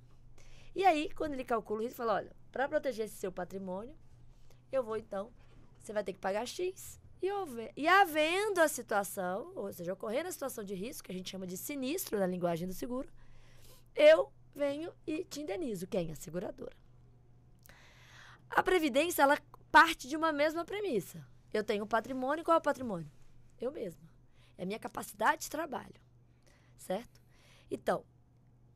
E aí, quando ele calcula o risco, fala, olha, para proteger esse seu patrimônio, eu vou, então, você vai ter que pagar X. E havendo a situação, ou seja, ocorrendo a situação de risco, que a gente chama de sinistro na linguagem do seguro, eu venho e te indenizo. Quem? A seguradora. A Previdência, ela parte de uma mesma premissa. Eu tenho um patrimônio, qual é o patrimônio? Eu mesma. É a minha capacidade de trabalho. Certo? Então,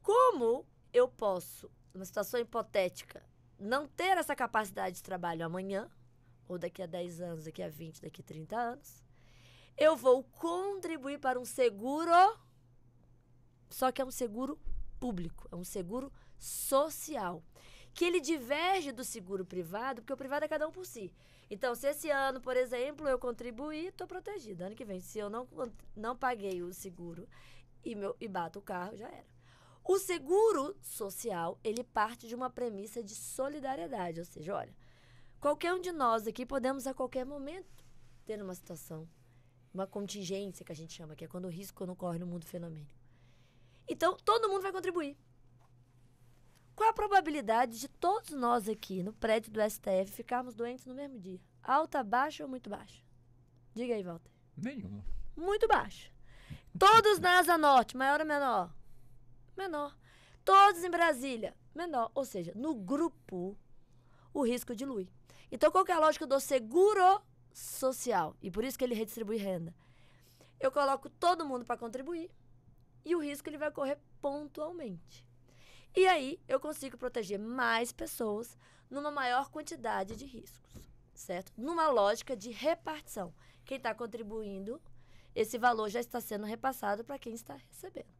como eu posso, numa situação hipotética, não ter essa capacidade de trabalho amanhã, ou daqui a 10 anos, daqui a 20, daqui a 30 anos, eu vou contribuir para um seguro, só que é um seguro público, é um seguro social, que ele diverge do seguro privado, porque o privado é cada um por si. Então, se esse ano, por exemplo, eu contribuir, estou protegida. Ano que vem, se eu não paguei o seguro e bato o carro, já era. O seguro social, ele parte de uma premissa de solidariedade, ou seja, olha, qualquer um de nós aqui podemos a qualquer momento ter uma situação, uma contingência que a gente chama, que é quando o risco não ocorre no mundo fenomênico. Então, todo mundo vai contribuir. Qual a probabilidade de todos nós aqui no prédio do STF ficarmos doentes no mesmo dia? Alta, baixa ou muito baixa? Diga aí, Walter. Nenhuma. Muito baixa. Todos na Asa Norte, maior ou menor? Menor. Todos em Brasília, menor. Ou seja, no grupo, o risco dilui. Então, qual que é a lógica do seguro social? E por isso que ele redistribui renda. Eu coloco todo mundo para contribuir e o risco ele vai ocorrer pontualmente. E aí, eu consigo proteger mais pessoas numa maior quantidade de riscos, certo? Numa lógica de repartição. Quem está contribuindo, esse valor já está sendo repassado para quem está recebendo.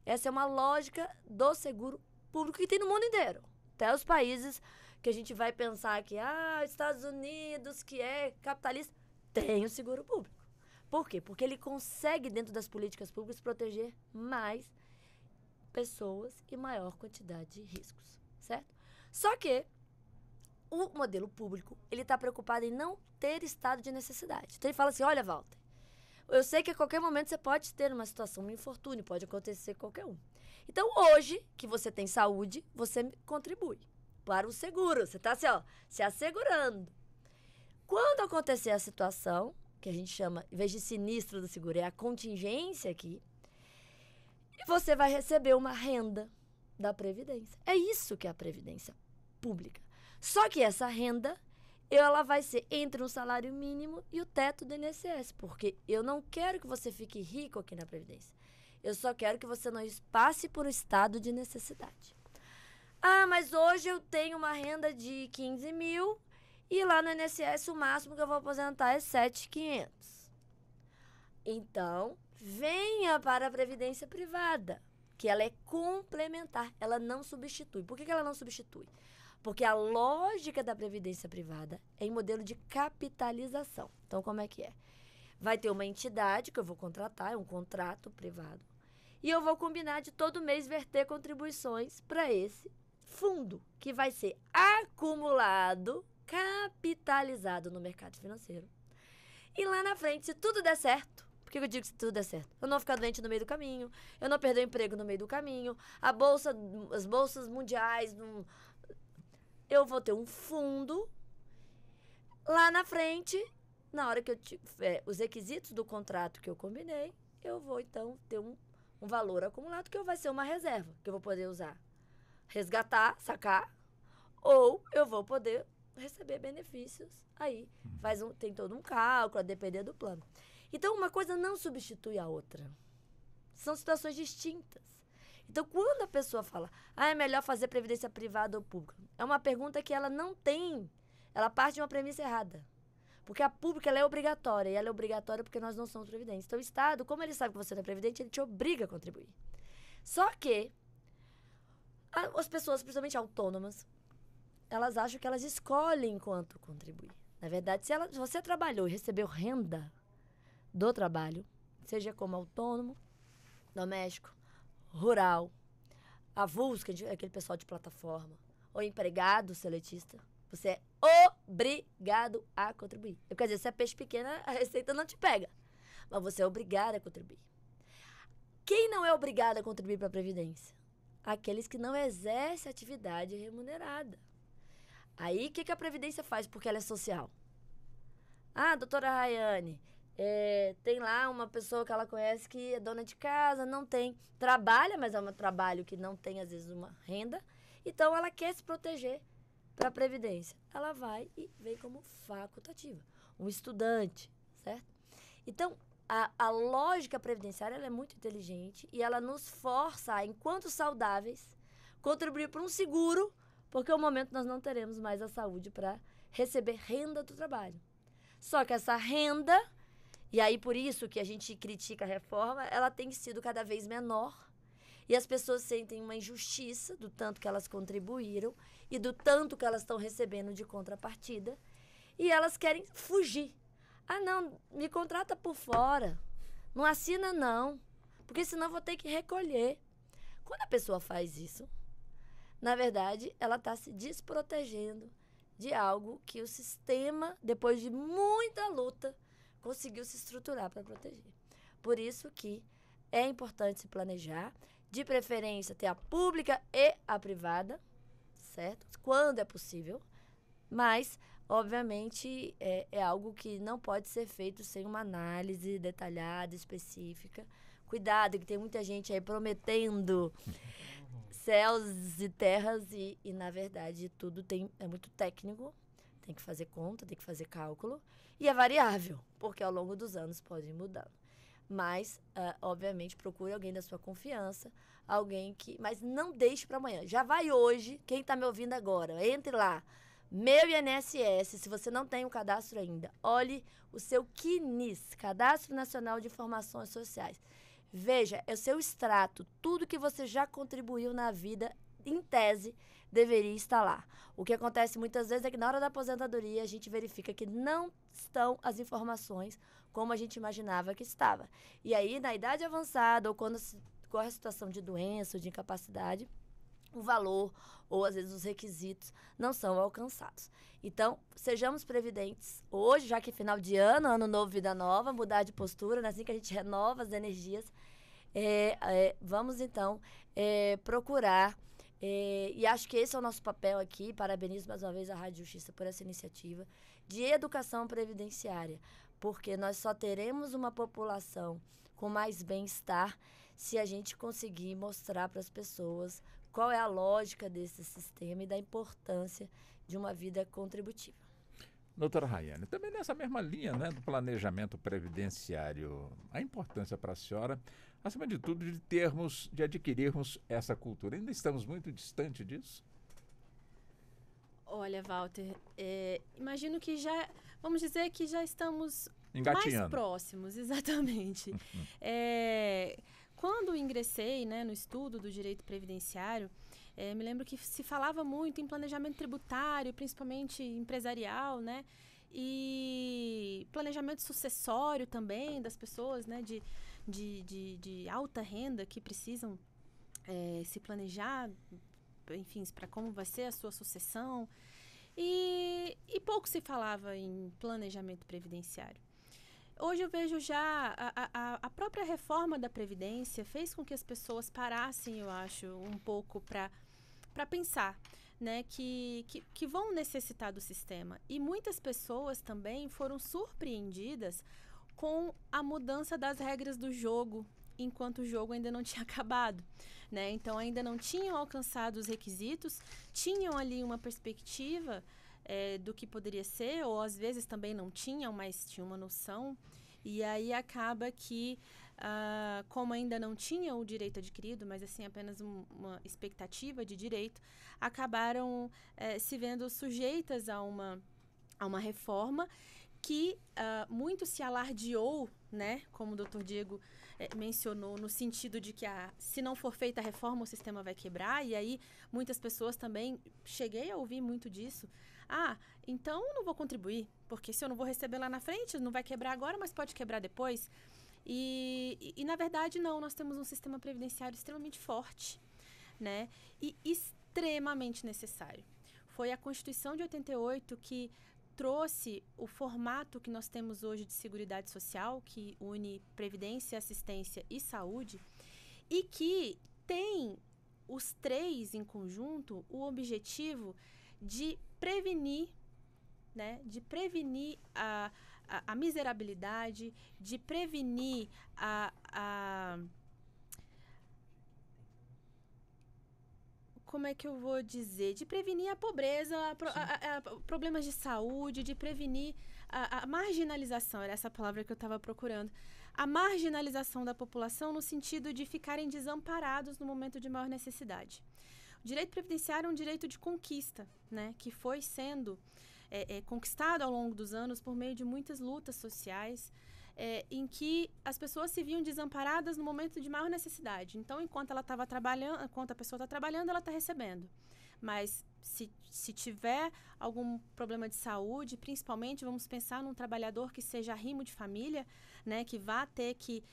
Essa é uma lógica do seguro público que tem no mundo inteiro. Até os países que a gente vai pensar que, Estados Unidos, que é capitalista, tem o seguro público. Por quê? Porque ele consegue, dentro das políticas públicas, proteger mais pessoas e maior quantidade de riscos, certo? Só que o modelo público, ele está preocupado em não ter estado de necessidade. Então, ele fala assim, olha, Walter, eu sei que a qualquer momento você pode ter uma situação, um infortúnio, pode acontecer qualquer um. Então, hoje, que você tem saúde, você contribui para o seguro. Você está assim, se assegurando. Quando acontecer a situação, que a gente chama, em vez de sinistro do seguro, é a contingência aqui, você vai receber uma renda da Previdência. É isso que é a Previdência pública. Só que essa renda, ela vai ser entre o salário mínimo e o teto do INSS, porque eu não quero que você fique rico aqui na Previdência. Eu só quero que você não passe por um estado de necessidade. Mas hoje eu tenho uma renda de 15 mil e lá no INSS o máximo que eu vou aposentar é 7.500. Então, venha para a Previdência Privada, que ela é complementar, ela não substitui. Por que ela não substitui? Porque a lógica da Previdência Privada é em modelo de capitalização. Então, como é que é? Vai ter uma entidade que eu vou contratar, é um contrato privado, e eu vou combinar de todo mês verter contribuições para esse fundo, que vai ser acumulado, capitalizado no mercado financeiro. E lá na frente, se tudo der certo, por que eu digo que se tudo der certo? Eu não ficar doente no meio do caminho, eu não perder o emprego no meio do caminho, as bolsas mundiais, eu vou ter um fundo lá na frente, na hora que eu tiver os requisitos do contrato que eu combinei, eu vou então ter um valor acumulado que vai ser uma reserva, que eu vou poder usar, resgatar, sacar, ou eu vou poder receber benefícios. Aí tem todo um cálculo, a depender do plano. Então, uma coisa não substitui a outra. São situações distintas. Então, quando a pessoa fala, é melhor fazer previdência privada ou pública? É uma pergunta que ela não tem, ela parte de uma premissa errada. Porque a pública, ela é obrigatória, e ela é obrigatória porque nós não somos previdentes. Então, o Estado, como ele sabe que você não é previdente, ele te obriga a contribuir. Só que, As pessoas, principalmente autônomas, elas acham que elas escolhem quanto contribuir. Na verdade, se você trabalhou e recebeu renda do trabalho, seja como autônomo, doméstico, rural, avulso, aquele pessoal de plataforma, ou empregado seletista, você é obrigado a contribuir. Quer dizer, se é peixe pequeno, a receita não te pega. Mas você é obrigado a contribuir. Quem não é obrigado a contribuir para a Previdência? Aqueles que não exercem atividade remunerada. Aí, o que a Previdência faz? Porque ela é social. Doutora Rayane, tem lá uma pessoa que ela conhece que é dona de casa, não tem, trabalha, mas é um trabalho que não tem, às vezes, uma renda. Então, ela quer se proteger para a Previdência. Ela vai e vem como facultativa. Um estudante, certo? Então, a lógica previdenciária ela é muito inteligente e ela nos força a, enquanto saudáveis, contribuir para um seguro, porque no momento nós não teremos mais a saúde para receber renda do trabalho. Só que essa renda, e aí por isso que a gente critica a reforma, ela tem sido cada vez menor e as pessoas sentem uma injustiça do tanto que elas contribuíram e do tanto que elas estão recebendo de contrapartida e elas querem fugir. Não, me contrata por fora. Não assina, não. Porque senão eu vou ter que recolher. Quando a pessoa faz isso, na verdade, ela está se desprotegendo de algo que o sistema, depois de muita luta, conseguiu se estruturar para proteger. Por isso que é importante se planejar, de preferência ter a pública e a privada, certo? Quando é possível, mas obviamente, é algo que não pode ser feito sem uma análise detalhada, específica. Cuidado, que tem muita gente aí prometendo céus e terras e na verdade, tudo é muito técnico. Tem que fazer conta, tem que fazer cálculo. E é variável, porque ao longo dos anos pode ir mudando. Mas, obviamente, procure alguém da sua confiança, alguém que... Mas não deixe para amanhã. Já vai hoje, quem está me ouvindo agora, entre lá. Meu INSS, se você não tem o cadastro ainda, olhe o seu CNIS, Cadastro Nacional de Informações Sociais. Veja, é o seu extrato, tudo que você já contribuiu na vida, em tese, deveria estar lá. O que acontece muitas vezes é que na hora da aposentadoria a gente verifica que não estão as informações como a gente imaginava que estava. E aí, na idade avançada ou quando corre a situação de doença ou de incapacidade, o valor ou, às vezes, os requisitos não são alcançados. Então, sejamos previdentes. Hoje, já que é final de ano, ano novo, vida nova, mudar de postura, né? Assim que a gente renova as energias, vamos, então, procurar. E acho que esse é o nosso papel aqui. Parabenizo mais uma vez a Rádio Justiça por essa iniciativa de educação previdenciária, porque nós só teremos uma população com mais bem-estar se a gente conseguir mostrar para as pessoas qual é a lógica desse sistema e da importância de uma vida contributiva. Doutora Rayane, também nessa mesma linha, né, do planejamento previdenciário, a importância para a senhora, acima de tudo, de adquirirmos essa cultura. Ainda estamos muito distante disso? Olha, Walter, imagino que vamos dizer que já estamos engatinhando. Mais próximos, exatamente. Quando ingressei, né, no estudo do direito previdenciário, me lembro que se falava muito em planejamento tributário, principalmente empresarial, né, e planejamento sucessório também das pessoas, né, de alta renda que precisam se planejar, enfim, para como vai ser a sua sucessão. E pouco se falava em planejamento previdenciário. Hoje eu vejo já a própria reforma da Previdência fez com que as pessoas parassem, eu acho, um pouco para pensar, né, que vão necessitar do sistema. E muitas pessoas também foram surpreendidas com a mudança das regras do jogo, enquanto o jogo ainda não tinha acabado, né? Então, ainda não tinham alcançado os requisitos, tinham ali uma perspectiva do que poderia ser, ou às vezes também não tinham, mas tinham uma noção. E aí acaba que, como ainda não tinham o direito adquirido, mas assim apenas uma expectativa de direito, acabaram se vendo sujeitas a uma reforma que muito se alardeou, né, como o Dr. Diego mencionou, no sentido de que se não for feita a reforma, o sistema vai quebrar. E aí, muitas pessoas também, cheguei a ouvir muito disso. Então eu não vou contribuir, porque se eu não vou receber lá na frente, não vai quebrar agora, mas pode quebrar depois. E na verdade, não. Nós temos um sistema previdenciário extremamente forte, né? E extremamente necessário. Foi a Constituição de 88 que trouxe o formato que nós temos hoje de Seguridade Social, que une previdência, assistência e saúde, e que tem os três em conjunto o objetivo de prevenir, né, de prevenir a miserabilidade, de prevenir como é que eu vou dizer? De prevenir a pobreza, problemas de saúde, de prevenir a marginalização, era essa palavra que eu estava procurando. A marginalização da população no sentido de ficarem desamparados no momento de maior necessidade. O direito previdenciário é um direito de conquista, né, que foi sendo conquistado ao longo dos anos por meio de muitas lutas sociais, em que as pessoas se viam desamparadas no momento de maior necessidade. Então, enquanto a pessoa está trabalhando, ela está recebendo. Mas se tiver algum problema de saúde, principalmente, vamos pensar num trabalhador que seja arrimo de família, né, que vá ter que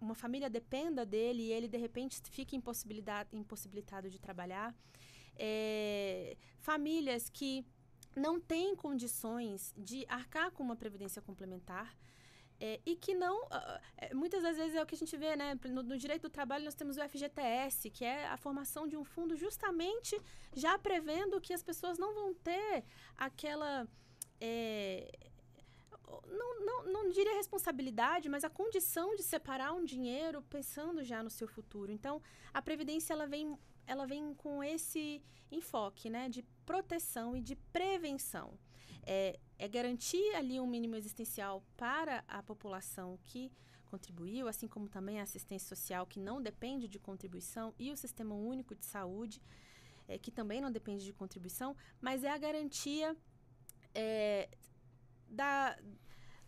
uma família dependa dele e ele, de repente, fique impossibilitado de trabalhar. Famílias que não têm condições de arcar com uma previdência complementar e que não... muitas das vezes é o que a gente vê, né? No direito do trabalho nós temos o FGTS, que é a formação de um fundo justamente já prevendo que as pessoas não vão ter aquela... não diria responsabilidade, mas a condição de separar um dinheiro pensando já no seu futuro. Então, a Previdência ela vem com esse enfoque, né, de proteção e de prevenção. É garantir ali um mínimo existencial para a população que contribuiu, assim como também a assistência social, que não depende de contribuição, e o Sistema Único de Saúde, que também não depende de contribuição, mas é a garantia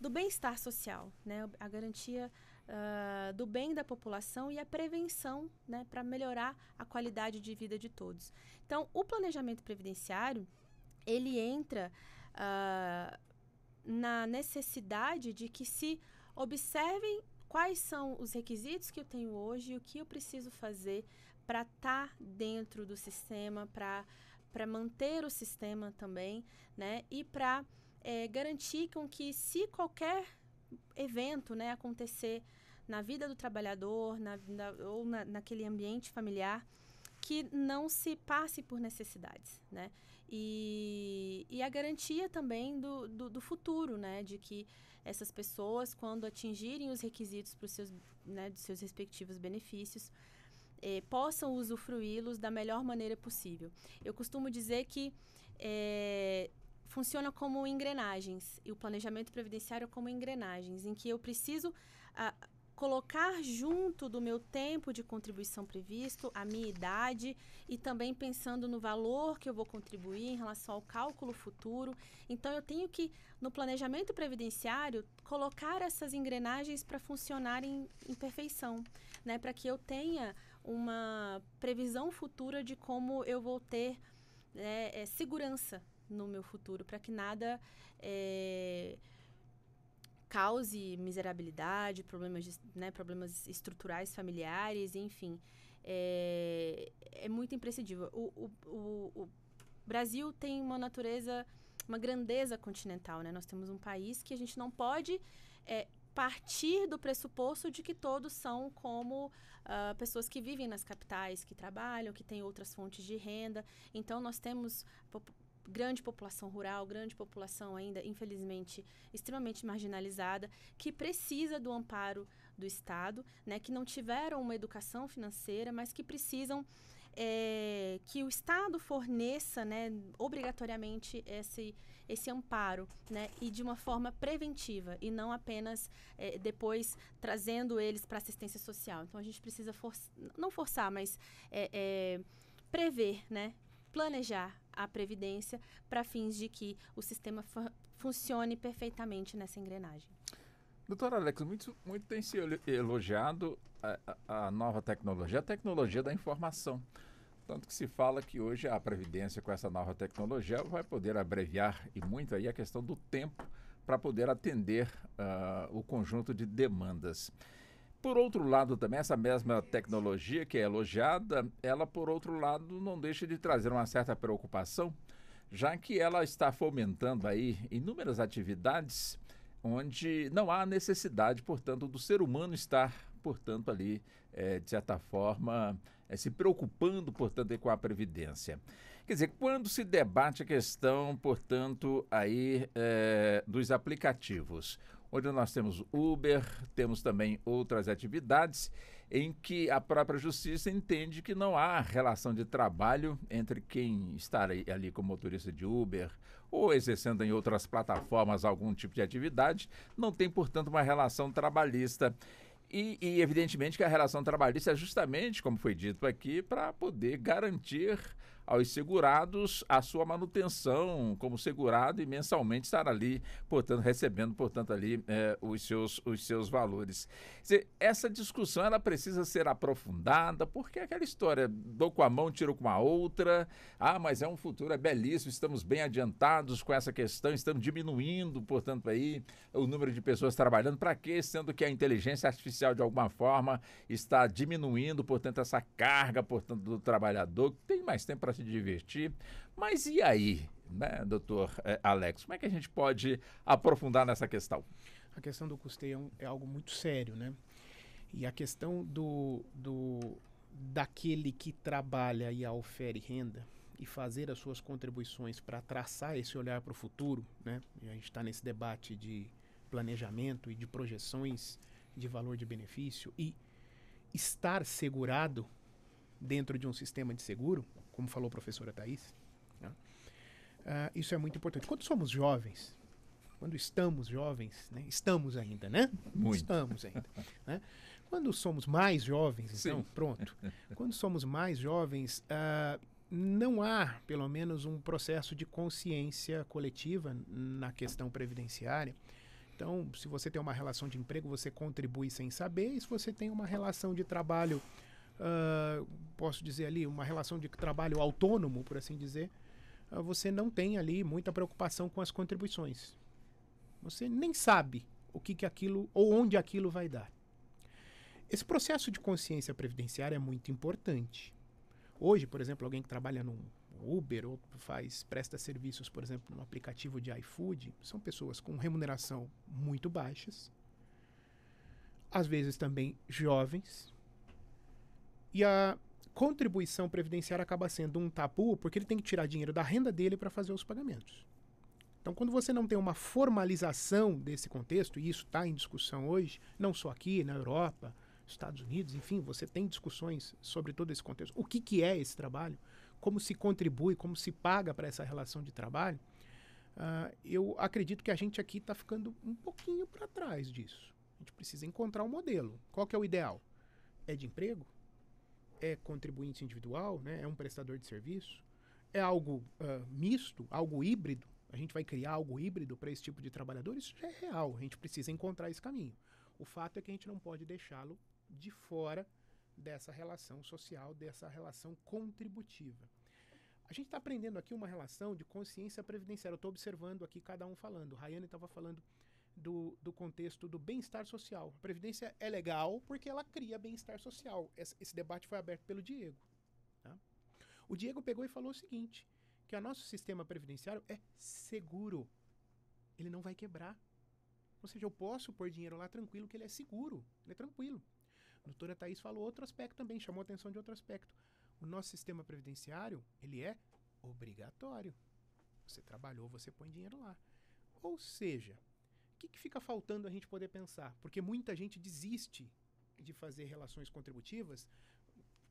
do bem-estar social, né, a garantia do bem da população e a prevenção, né, para melhorar a qualidade de vida de todos. Então, o planejamento previdenciário, ele entra na necessidade de que se observem quais são os requisitos que eu tenho hoje e o que eu preciso fazer para estar dentro do sistema, para manter o sistema também, né, e para garantir com que, se qualquer evento, né, acontecer na vida do trabalhador ou naquele ambiente familiar, que não se passe por necessidades, né? E a garantia também do futuro, né? De que essas pessoas, quando atingirem os requisitos para os seus, né, dos seus respectivos benefícios, possam usufruí-los da melhor maneira possível. Eu costumo dizer que funciona como engrenagens, e o planejamento previdenciário como engrenagens, em que eu preciso colocar junto do meu tempo de contribuição previsto a minha idade e também pensando no valor que eu vou contribuir em relação ao cálculo futuro. Então, eu tenho que, no planejamento previdenciário, colocar essas engrenagens para funcionarem em perfeição, né? Para que eu tenha uma previsão futura de como eu vou ter segurança no meu futuro, para que nada cause miserabilidade, problemas estruturais familiares, enfim. É muito imprescindível. O Brasil tem uma natureza, uma grandeza continental, né? Nós temos um país que a gente não pode partir do pressuposto de que todos são como pessoas que vivem nas capitais, que trabalham, que têm outras fontes de renda. Então, nós temos grande população rural, grande população ainda, infelizmente, extremamente marginalizada, que precisa do amparo do Estado, né, que não tiveram uma educação financeira, mas que precisam que o Estado forneça, né, obrigatoriamente esse amparo, né, e de uma forma preventiva, e não apenas depois trazendo eles para assistência social. Então, a gente precisa não forçar, mas prever, né, planejar a previdência para fins de que o sistema funcione perfeitamente nessa engrenagem. Doutor Alex, muito tem se elogiado a nova tecnologia, a tecnologia da informação. Tanto que se fala que hoje a Previdência, com essa nova tecnologia, vai poder abreviar e muito aí a questão do tempo para poder atender o conjunto de demandas. Por outro lado, também, essa mesma tecnologia que é elogiada, ela, por outro lado, não deixa de trazer uma certa preocupação, já que ela está fomentando aí inúmeras atividades onde não há necessidade, portanto, do ser humano estar, portanto, ali, de certa forma, se preocupando, portanto, com a Previdência. Quer dizer, quando se debate a questão, portanto, aí dos aplicativos, onde nós temos Uber, temos também outras atividades em que a própria justiça entende que não há relação de trabalho entre quem está ali como motorista de Uber ou exercendo em outras plataformas algum tipo de atividade, não tem, portanto, uma relação trabalhista. E evidentemente que a relação trabalhista é justamente, como foi dito aqui, para poder garantir aos segurados a sua manutenção como segurado e mensalmente estar ali, portanto, recebendo, portanto, ali os seus valores. Quer dizer, essa discussão ela precisa ser aprofundada, porque é aquela história, dou com a mão, tiro com a outra, mas é um futuro, é belíssimo, estamos bem adiantados com essa questão, estamos diminuindo, portanto, aí o número de pessoas trabalhando, para quê? Sendo que a inteligência artificial, de alguma forma, está diminuindo, portanto, essa carga, portanto, do trabalhador, que tem mais tempo para se divertir. Mas e aí, né, doutor Alex, como é que a gente pode aprofundar nessa questão? A questão do custeio é algo muito sério, né? E a questão daquele que trabalha e ofere renda e fazer as suas contribuições para traçar esse olhar para o futuro, né? E a gente está nesse debate de planejamento e de projeções de valor de benefício e estar segurado dentro de um sistema de seguro, como falou a professora Thaís, né? Isso é muito importante. Quando somos jovens, quando estamos jovens, né? Estamos ainda, né? Muito. Estamos ainda, né? Quando somos mais jovens, então, Sim. pronto. Quando somos mais jovens, não há, pelo menos, um processo de consciência coletiva na questão previdenciária. Então, se você tem uma relação de emprego, você contribui sem saber. E se você tem uma relação de trabalho, posso dizer ali, uma relação de trabalho autônomo, por assim dizer, você não tem ali muita preocupação com as contribuições. Você nem sabe o que aquilo, ou onde aquilo vai dar. Esse processo de consciência previdenciária é muito importante. Hoje, por exemplo, alguém que trabalha num Uber ou presta serviços, por exemplo, no aplicativo de iFood, são pessoas com remuneração muito baixas, às vezes também jovens, e a contribuição previdenciária acaba sendo um tabu porque ele tem que tirar dinheiro da renda dele para fazer os pagamentos. Então, quando você não tem uma formalização desse contexto, e isso está em discussão hoje, não só aqui, na Europa, Estados Unidos, enfim, você tem discussões sobre todo esse contexto. O que é esse trabalho? Como se contribui, como se paga para essa relação de trabalho? Eu acredito que a gente aqui está ficando um pouquinho para trás disso. A gente precisa encontrar um modelo. Qual que é o ideal? É de emprego? É contribuinte individual? Né? É um prestador de serviço? É algo misto? Algo híbrido? A gente vai criar algo híbrido para esse tipo de trabalhador? Isso já é real. A gente precisa encontrar esse caminho. O fato é que a gente não pode deixá-lo de fora dessa relação social, dessa relação contributiva. A gente está aprendendo aqui uma relação de consciência previdenciária. Eu estou observando aqui cada um falando. O Rayane estava falando do contexto do bem-estar social. A previdência é legal porque ela cria bem-estar social. Esse debate foi aberto pelo Diego. Tá? O Diego pegou e falou o seguinte, que o nosso sistema previdenciário é seguro. Ele não vai quebrar. Ou seja, eu posso pôr dinheiro lá tranquilo, que ele é seguro, ele é tranquilo. A doutora Thaís falou outro aspecto também, chamou a atenção de outro aspecto. O nosso sistema previdenciário, ele é obrigatório. Você trabalhou, você põe dinheiro lá. Ou seja, o que fica faltando a gente poder pensar? Porque muita gente desiste de fazer relações contributivas,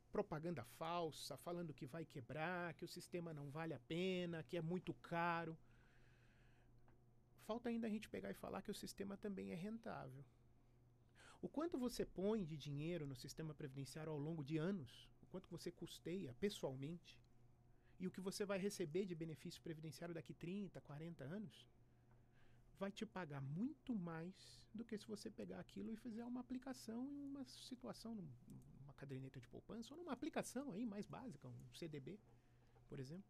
propaganda falsa, falando que vai quebrar, que o sistema não vale a pena, que é muito caro. Falta ainda a gente pegar e falar que o sistema também é rentável. O quanto você põe de dinheiro no sistema previdenciário ao longo de anos, o quanto você custeia pessoalmente, e o que você vai receber de benefício previdenciário daqui 30, 40 anos, vai te pagar muito mais do que se você pegar aquilo e fizer uma aplicação em uma situação, numa caderneta de poupança, ou numa aplicação aí mais básica, um CDB, por exemplo.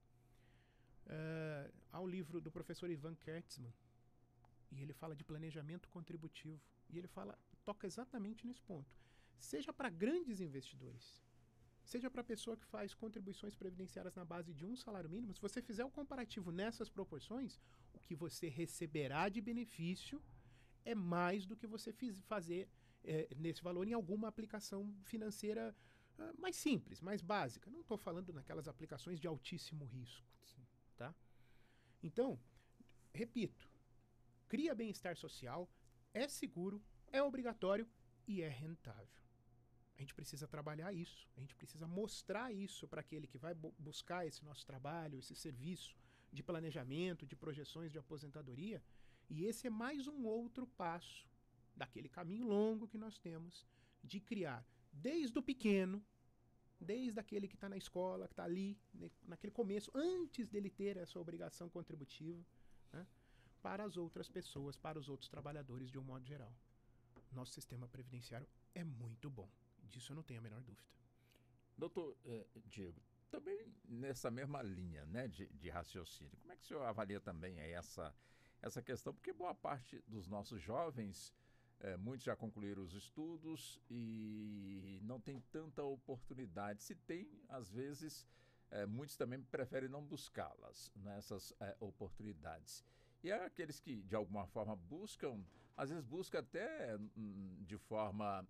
Há um livro do professor Ivan Kertzmann, e ele fala de planejamento contributivo, e ele toca exatamente nesse ponto. Seja para grandes investidores, seja para a pessoa que faz contribuições previdenciárias na base de um salário mínimo, se você fizer o comparativo nessas proporções, o que você receberá de benefício é mais do que você fazer nesse valor em alguma aplicação financeira mais simples, mais básica. Não estou falando naquelas aplicações de altíssimo risco. Tá? Então, repito, cria bem-estar social, é seguro, é obrigatório e é rentável. A gente precisa trabalhar isso, a gente precisa mostrar isso para aquele que vai buscar esse nosso trabalho, esse serviço de planejamento, de projeções de aposentadoria. E esse é mais um outro passo daquele caminho longo que nós temos de criar, desde o pequeno, desde aquele que está na escola, que está ali, naquele começo, antes dele ter essa obrigação contributiva, né, para as outras pessoas, para os outros trabalhadores de um modo geral. Nosso sistema previdenciário é muito bom. Disso eu não tenho a menor dúvida. Doutor Diego, também nessa mesma linha, né, de raciocínio, como é que o senhor avalia também essa questão? Porque boa parte dos nossos jovens, muitos já concluíram os estudos e não tem tanta oportunidade. Se tem, às vezes, muitos também preferem não buscá-las, nessas oportunidades. E aqueles que, de alguma forma, buscam, às vezes buscam até de forma,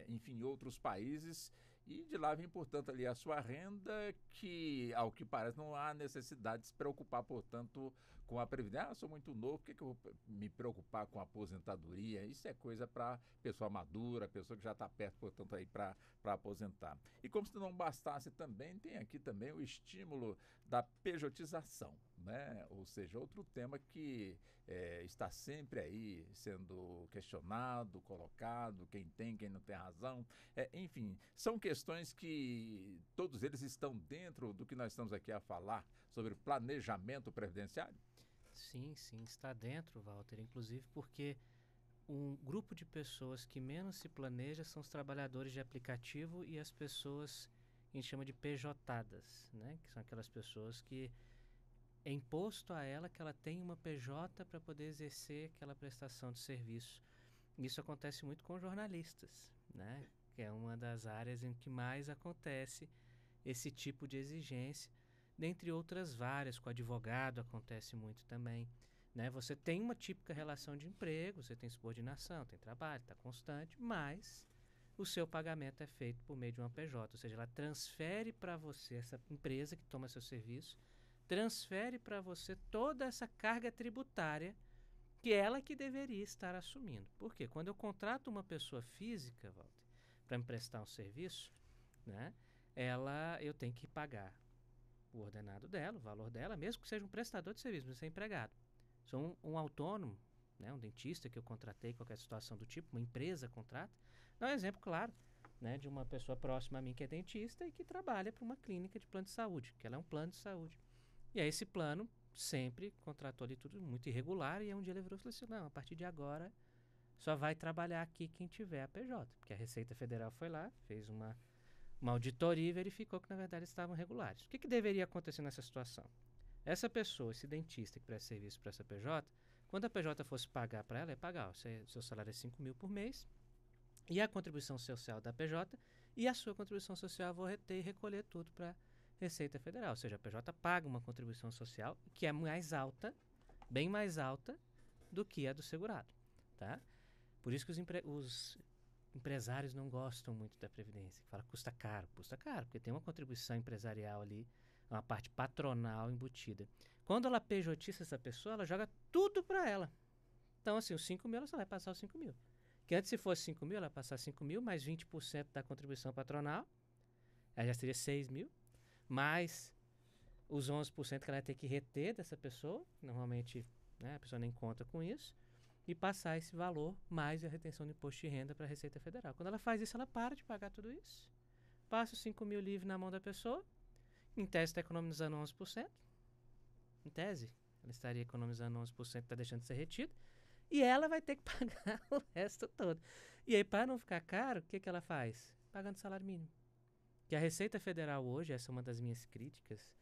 enfim, em outros países, e de lá vem, portanto, ali a sua renda, que, ao que parece, não há necessidade de se preocupar, portanto, com a previdência. Sou muito novo, por que eu vou me preocupar com a aposentadoria? Isso é coisa para pessoa madura, pessoa que já está perto, portanto, aí para aposentar. E como se não bastasse também, tem aqui também o estímulo da pejotização, né? Ou seja, outro tema que está sempre aí sendo questionado, colocado, quem tem, quem não tem razão. Enfim, são questões que todos eles estão dentro do que nós estamos aqui a falar sobre planejamento previdenciário? Sim, está dentro, Walter, inclusive porque um grupo de pessoas que menos se planeja são os trabalhadores de aplicativo e as pessoas que a gente chama de PJadas, né? Que são aquelas pessoas que é imposto a ela que ela tem uma PJ para poder exercer aquela prestação de serviço. Isso acontece muito com jornalistas, né? Que é uma das áreas em que mais acontece esse tipo de exigência, dentre outras várias. Com advogado acontece muito também, né? Você tem uma típica relação de emprego, você tem subordinação, tem trabalho, está constante, mas o seu pagamento é feito por meio de uma PJ, ou seja, ela transfere para você, essa empresa que toma seu serviço, transfere para você toda essa carga tributária que ela que deveria estar assumindo. Por quê? Quando eu contrato uma pessoa física, Walter, para me prestar um serviço, né, eu tenho que pagar o ordenado dela, o valor dela, mesmo que seja um prestador de serviço, não seja empregado. Sou um autônomo, né, um dentista que eu contratei, qualquer situação do tipo, uma empresa contrata. Dá um exemplo claro, né, de uma pessoa próxima a mim que é dentista e que trabalha para uma clínica de plano de saúde, que ela é um plano de saúde. E aí esse plano sempre contratou ali tudo muito irregular, e aí um dia ele virou e falou assim, não, a partir de agora só vai trabalhar aqui quem tiver a PJ, porque a Receita Federal foi lá, fez uma auditoria e verificou que na verdade estavam regulares. O que deveria acontecer nessa situação? Essa pessoa, esse dentista que presta serviço para essa PJ, quando a PJ fosse pagar para ela, ia pagar, o seu salário é 5 mil por mês, e a contribuição social da PJ, e a sua contribuição social eu vou reter e recolher tudo para Receita Federal. Ou seja, a PJ paga uma contribuição social que é mais alta, bem mais alta do que a do segurado, tá? Por isso que os empresários não gostam muito da Previdência. Fala custa caro, porque tem uma contribuição empresarial ali, uma parte patronal embutida. Quando ela pejotiza essa pessoa, ela joga tudo para ela. Então, assim, os 5 mil, ela só vai passar os 5 mil. Que antes, se fosse 5 mil, ela vai passar 5 mil, mais 20% da contribuição patronal, aí já seria 6 mil, mais os 11% que ela vai ter que reter dessa pessoa, normalmente, né, a pessoa nem conta com isso, e passar esse valor mais a retenção do imposto de renda para a Receita Federal. Quando ela faz isso, ela para de pagar tudo isso, passa os 5 mil livre na mão da pessoa, em tese está economizando 11%, em tese, Ela estaria economizando 11% que está deixando de ser retido. E ela vai ter que pagar o resto todo. E aí, para não ficar caro, o que, que ela faz? Pagando salário mínimo. Que a Receita Federal hoje, essa é uma das minhas críticas,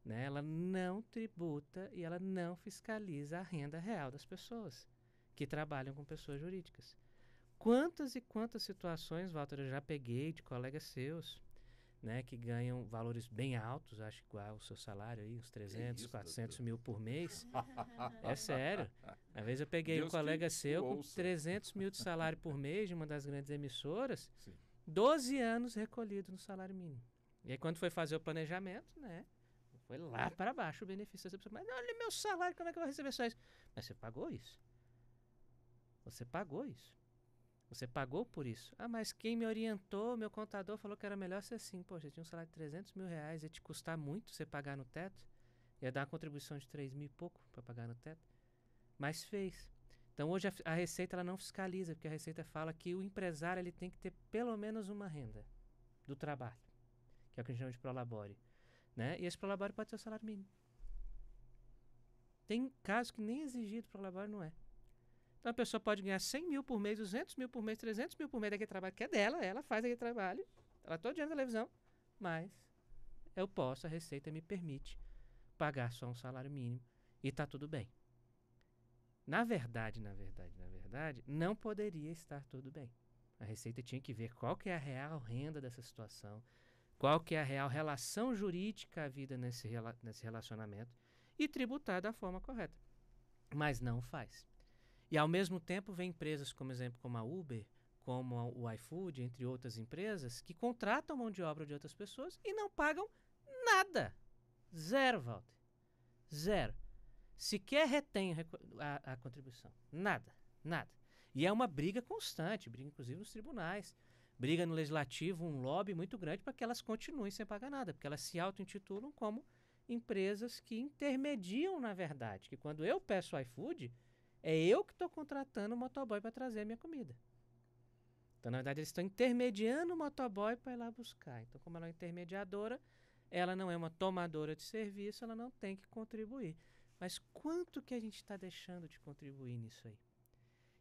né, ela não tributa e ela não fiscaliza a renda real das pessoas que trabalham com pessoas jurídicas. Quantas e quantas situações, Walter, eu já peguei de colegas seus, né, que ganham valores bem altos, acho igual o seu salário aí, uns 300, 400 mil por mês. É sério. Às vezes eu peguei um colega seu com 300 mil de salário por mês de uma das grandes emissoras, 12 anos recolhido no salário mínimo. E aí quando foi fazer o planejamento, né, foi lá para baixo o benefício dessa pessoa. Mas olha meu salário, como é que eu vou receber só isso? Mas você pagou isso. Você pagou isso. Você pagou por isso. Ah, mas quem me orientou, meu contador, falou que era melhor ser assim. Poxa, você tinha um salário de 300 mil reais, ia te custar muito você pagar no teto. Ia dar uma contribuição de 3 mil e pouco para pagar no teto. Mas fez. Então hoje a Receita ela não fiscaliza, porque a Receita fala que o empresário ele tem que ter pelo menos uma renda do trabalho, que é o que a gente chama de prolabore. Né? E esse prolabore pode ser o salário mínimo. Tem casos que nem exigido prolabore não é. Então a pessoa pode ganhar 100 mil por mês, 200 mil por mês, 300 mil por mês daquele trabalho que é dela, ela faz aquele trabalho, ela todo dia na televisão, mas eu posso, a Receita me permite pagar só um salário mínimo e está tudo bem. Na verdade, não poderia estar tudo bem. A Receita tinha que ver qual que é a real renda dessa situação, qual que é a real relação jurídica havida nesse relacionamento e tributar da forma correta. Mas não faz. E ao mesmo tempo vem empresas como exemplo como a Uber, como o iFood, entre outras empresas, que contratam mão de obra de outras pessoas e não pagam nada. Zero, Walter. Zero. Sequer retém a contribuição. Nada. E é uma briga constante, briga inclusive nos tribunais, briga no legislativo, um lobby muito grande para que elas continuem sem pagar nada, porque elas se auto-intitulam como empresas que intermediam, na verdade, que quando eu peço o iFood, é eu que estou contratando o motoboy para trazer a minha comida. Então, na verdade, eles estão intermediando o motoboy para ir lá buscar. Então, como ela é uma intermediadora, ela não é uma tomadora de serviço, ela não tem que contribuir. Mas quanto que a gente está deixando de contribuir nisso aí?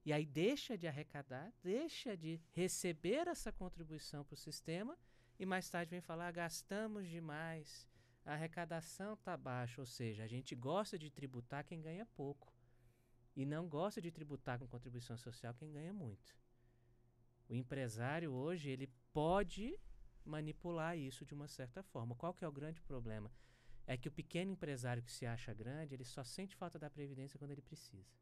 E aí deixa de arrecadar, deixa de receber essa contribuição para o sistema e mais tarde vem falar, gastamos demais, a arrecadação está baixa, ou seja, a gente gosta de tributar quem ganha pouco. E não gosta de tributar com contribuição social quem ganha muito. O empresário hoje, ele pode manipular isso de uma certa forma. Qual que é o grande problema? É que o pequeno empresário que se acha grande, ele só sente falta da previdência quando ele precisa.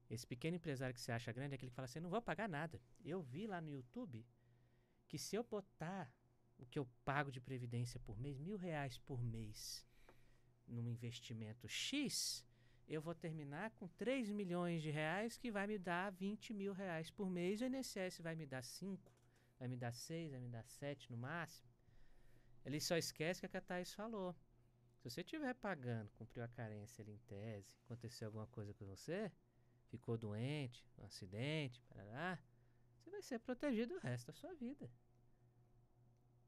Esse pequeno empresário que se acha grande é aquele que fala assim, não vou pagar nada. Eu vi lá no YouTube que se eu botar o que eu pago de previdência por mês, R$1.000 por mês, num investimento X, eu vou terminar com 3 milhões de reais que vai me dar 20 mil reais por mês. O INSS vai me dar 5, vai me dar 6, vai me dar 7 no máximo. Ele só esquece que a Thaís falou. Se você estiver pagando, cumpriu a carência ali em tese, aconteceu alguma coisa com você, ficou doente, um acidente, parará, você vai ser protegido o resto da sua vida.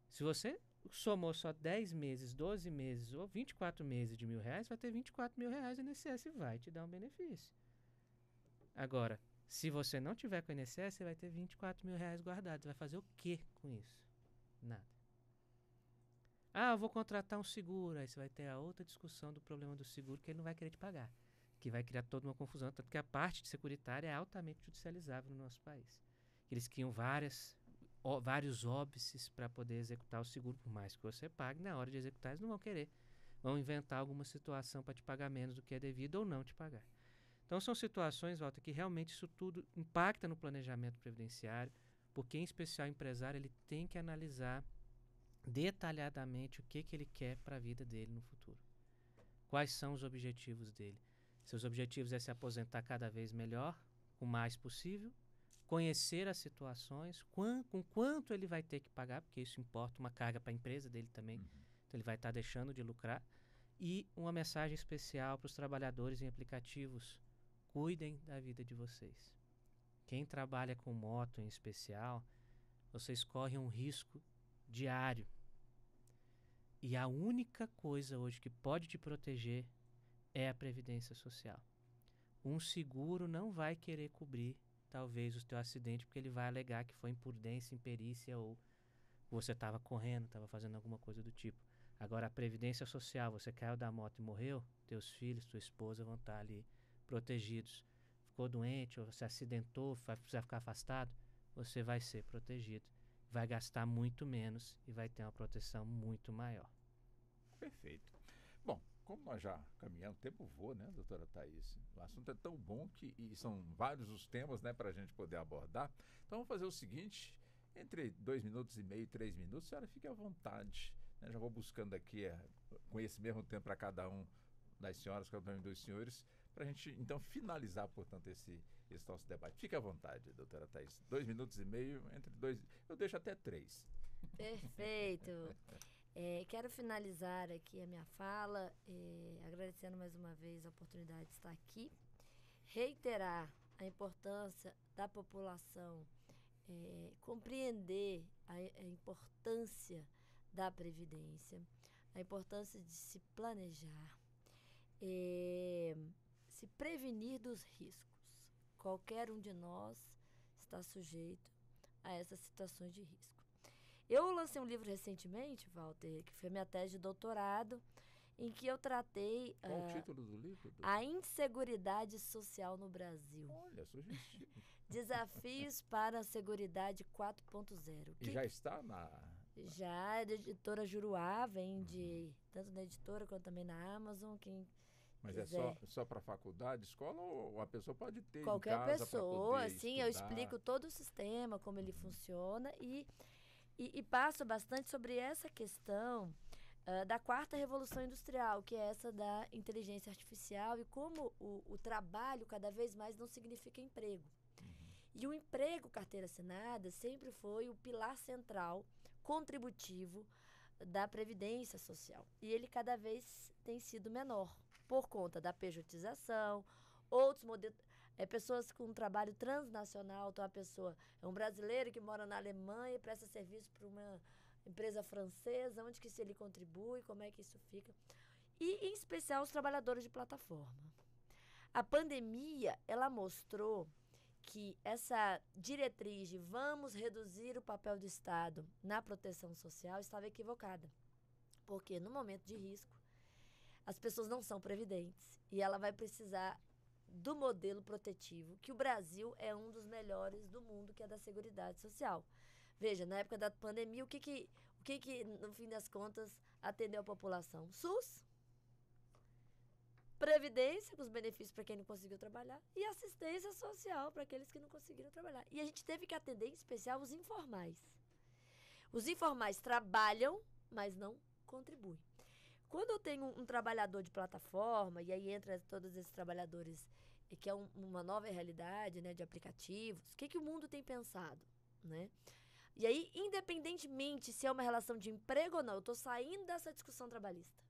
Se você somou só 10 meses, 12 meses ou 24 meses de R$1.000, vai ter 24 mil reais, o INSS vai te dar um benefício. Agora, se você não tiver com o INSS, você vai ter 24 mil reais guardados. Vai fazer o quê com isso? Nada. Ah, eu vou contratar um seguro. Aí você vai ter a outra discussão do problema do seguro que ele não vai querer te pagar. Que vai criar toda uma confusão, tanto que a parte de securitária é altamente judicializável no nosso país. Eles criam vários óbices para poder executar o seguro, por mais que você pague, na hora de executar eles não vão querer. Vão inventar alguma situação para te pagar menos do que é devido ou não te pagar. Então são situações, Walter, que realmente isso tudo impacta no planejamento previdenciário, porque em especial o empresário ele tem que analisar detalhadamente o que ele quer para a vida dele no futuro. Quais são os objetivos dele? Seus objetivos é se aposentar cada vez melhor, o mais possível, conhecer as situações, com quanto ele vai ter que pagar, porque isso importa uma carga para a empresa dele também, então ele vai estar deixando de lucrar, e uma mensagem especial para os trabalhadores em aplicativos, cuidem da vida de vocês. Quem trabalha com moto em especial, vocês correm um risco diário, e a única coisa hoje que pode te proteger é a Previdência Social. Um seguro não vai querer cobrir, talvez, o teu acidente, porque ele vai alegar que foi imprudência, imperícia ou você estava correndo, estava fazendo alguma coisa do tipo. Agora, a Previdência Social, você caiu da moto e morreu, teus filhos, tua esposa vão estar ali protegidos. Ficou doente ou se acidentou, vai precisar ficar afastado, você vai ser protegido. Vai gastar muito menos e vai ter uma proteção muito maior. Perfeito. Bom, como nós já caminhamos, o tempo voa, né, doutora Thaís? O assunto é tão bom e são vários os temas, né, para a gente poder abordar. Então vamos fazer o seguinte, entre 2 minutos e meio e 3 minutos, a senhora fique à vontade. Né? Já vou buscando aqui com esse mesmo tempo para cada um das senhoras, cada um dos senhores, para a gente, então, finalizar, portanto, esse nosso debate. Fique à vontade, doutora Thaís. 2 minutos e meio, eu deixo até 3. Perfeito. Quero finalizar aqui a minha fala, agradecendo mais uma vez a oportunidade de estar aqui, reiterar a importância da população compreender a importância da Previdência, a importância de se planejar, se prevenir dos riscos. Qualquer um de nós está sujeito a essas situações de risco. Eu lancei um livro recentemente, Walter, que foi minha tese de doutorado, em que eu tratei Qual o título do livro? a inseguridade social no Brasil. Olha, sugestivo. Desafios para a Seguridade 4.0. E já está na... Já, a editora Juruá, vende tanto na editora quanto também na Amazon. Quem Mas quiser. é só para faculdade, escola, ou a pessoa pode ter Qualquer em casa pessoa, pra poder sim, eu estudar? explico todo o sistema, como ele funciona e passo bastante sobre essa questão da 4ª Revolução Industrial, que é essa da inteligência artificial e como o trabalho cada vez mais não significa emprego. E o emprego carteira assinada sempre foi o pilar central, contributivo da Previdência Social. E ele cada vez tem sido menor, por conta da pejotização, outros modelos, pessoas com trabalho transnacional. Então, a pessoa é um brasileiro que mora na Alemanha e presta serviço para uma empresa francesa, onde que ele contribui, como é que isso fica. E, em especial, os trabalhadores de plataforma. A pandemia, ela mostrou que essa diretriz de vamos reduzir o papel do Estado na proteção social estava equivocada. Porque no momento de risco, as pessoas não são previdentes e ela vai precisar do modelo protetivo, que o Brasil é um dos melhores do mundo, que é da Seguridade Social. Veja, na época da pandemia, o que no fim das contas, atendeu a população? SUS, Previdência, com os benefícios para quem não conseguiu trabalhar, e assistência social para aqueles que não conseguiram trabalhar. E a gente teve que atender, em especial, os informais. Os informais trabalham, mas não contribuem. Quando eu tenho um trabalhador de plataforma, e aí entra todos esses trabalhadores, que é uma nova realidade, né, de aplicativos, o que o mundo tem pensado, né? E aí, independentemente se é uma relação de emprego ou não, eu estou saindo dessa discussão trabalhista.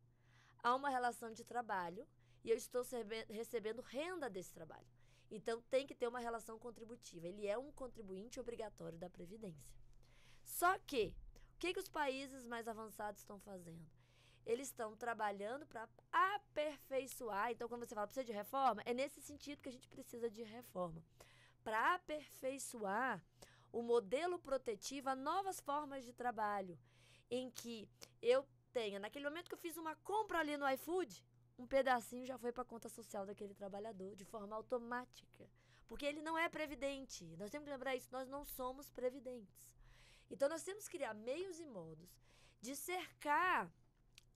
Há uma relação de trabalho e eu estou recebendo renda desse trabalho. Então, tem que ter uma relação contributiva. Ele é um contribuinte obrigatório da Previdência. Só que, o que os países mais avançados estão fazendo? Eles estão trabalhando para aperfeiçoar. Então, quando você fala precisa de reforma, é nesse sentido que a gente precisa de reforma. Para aperfeiçoar o modelo protetivo a novas formas de trabalho, em que eu tenha, naquele momento que eu fiz uma compra ali no iFood, um pedacinho já foi para a conta social daquele trabalhador, de forma automática. Porque ele não é previdente. Nós temos que lembrar isso, nós não somos previdentes. Então, nós temos que criar meios e modos de cercar